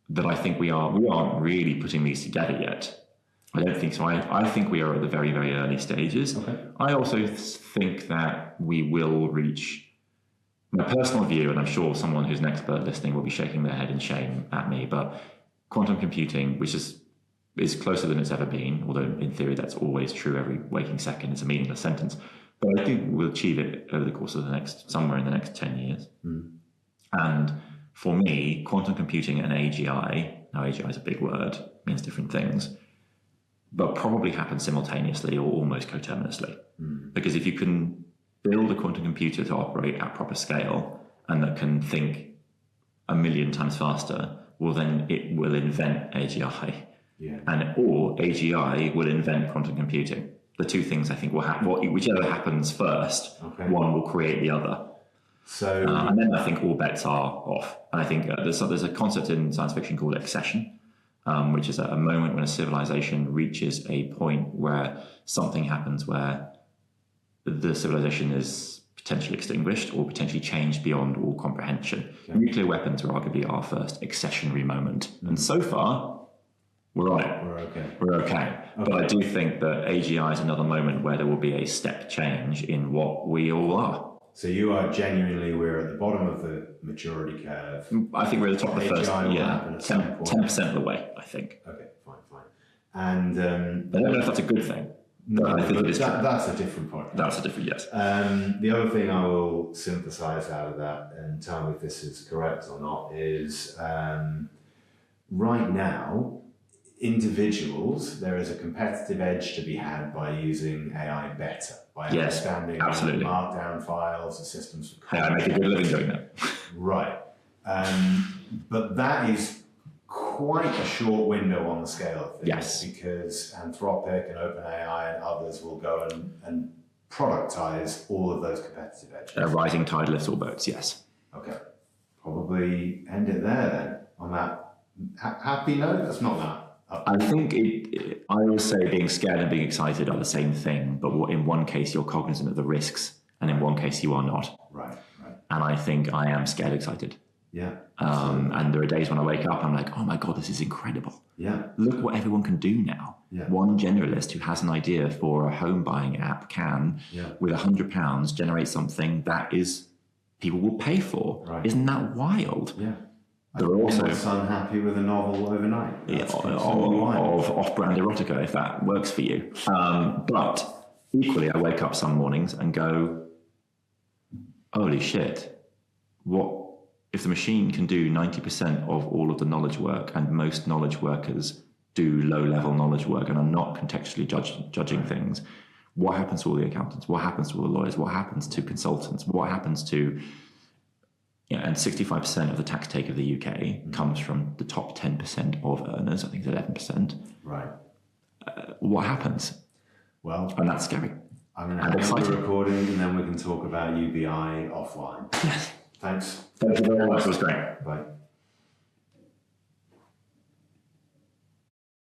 Speaker 2: That I think we aren't really putting these together yet. I don't think so. I think we are at the very, very early stages.
Speaker 1: Okay.
Speaker 2: I also think that we will reach, my personal view, and I'm sure someone who's an expert listening will be shaking their head in shame at me, but quantum computing, which is closer than it's ever been, although in theory that's always true every waking second, it's a meaningless sentence, but I think we'll achieve it over the course of somewhere in the next 10 years. And for me, quantum computing and AGI, now AGI is a big word, means different things, but probably happen simultaneously or almost coterminously. Because if you can build a quantum computer to operate at proper scale and that can think 1,000,000 times faster, well, then it will invent AGI. Or AGI will invent quantum computing. The two things I think will happen, whichever happens first, one will create the other.
Speaker 1: So,
Speaker 2: and then I think all bets are off. And I think there's a concept in science fiction called accession, which is a moment when a civilization reaches a point where something happens where the civilization is potentially extinguished or potentially changed beyond all comprehension. Nuclear weapons are arguably our first accessionary moment. And so far, we're on it. We're okay. But I do think that AGI is another moment where there will be a step change in what we all are.
Speaker 1: So you are genuinely, we're at the bottom of the maturity curve.
Speaker 2: I think we're at the top of the first,
Speaker 1: AGI will happen at some point.
Speaker 2: 10% of the way, I think.
Speaker 1: Okay, fine. And
Speaker 2: I don't know if that's a good thing.
Speaker 1: No,
Speaker 2: I think it is
Speaker 1: that's a different point.
Speaker 2: That's a different, yes.
Speaker 1: The other thing I will synthesize out of that, and tell me if this is correct or not, is right now, individuals, there is a competitive edge to be had by using AI better, by understanding markdown files and systems for code.
Speaker 2: I make a good living doing that.
Speaker 1: Right. But that is quite a short window on the scale of things.
Speaker 2: Yes.
Speaker 1: Because Anthropic and OpenAI and others will go and productize all of those competitive edges.
Speaker 2: A rising tide lifts all boats, yes.
Speaker 1: Okay. Probably end it there then, on that happy note. That's not that.
Speaker 2: I think I always say being scared and being excited are the same thing, but in one case you're cognizant of the risks, and in one case you are not.
Speaker 1: Right.
Speaker 2: And I think I am scared excited.
Speaker 1: Yeah.
Speaker 2: And there are days when I wake up, I'm like, oh my God, this is incredible.
Speaker 1: Yeah.
Speaker 2: Look what everyone can do now.
Speaker 1: Yeah.
Speaker 2: One generalist who has an idea for a home buying app can, with £100, generate something that people will pay for.
Speaker 1: Right.
Speaker 2: Isn't that wild?
Speaker 1: Yeah.
Speaker 2: There are also
Speaker 1: unhappy with a novel overnight.
Speaker 2: Of off-brand erotica, if that works for you. But equally, I wake up some mornings and go, holy shit, what if the machine can do 90% of all of the knowledge work, and most knowledge workers do low-level knowledge work and are not contextually judging things? What happens to all the accountants? What happens to all the lawyers? What happens to consultants? What happens to... and 65% of the tax take of the UK comes from the top 10% of earners. I think it's 11%.
Speaker 1: Right.
Speaker 2: What happens?
Speaker 1: Well,
Speaker 2: and that's scary.
Speaker 1: I'm going to end the recording, and then we can talk about UBI offline.
Speaker 2: Yes.
Speaker 1: Thanks.
Speaker 2: Thank you very much. It was great.
Speaker 1: Bye.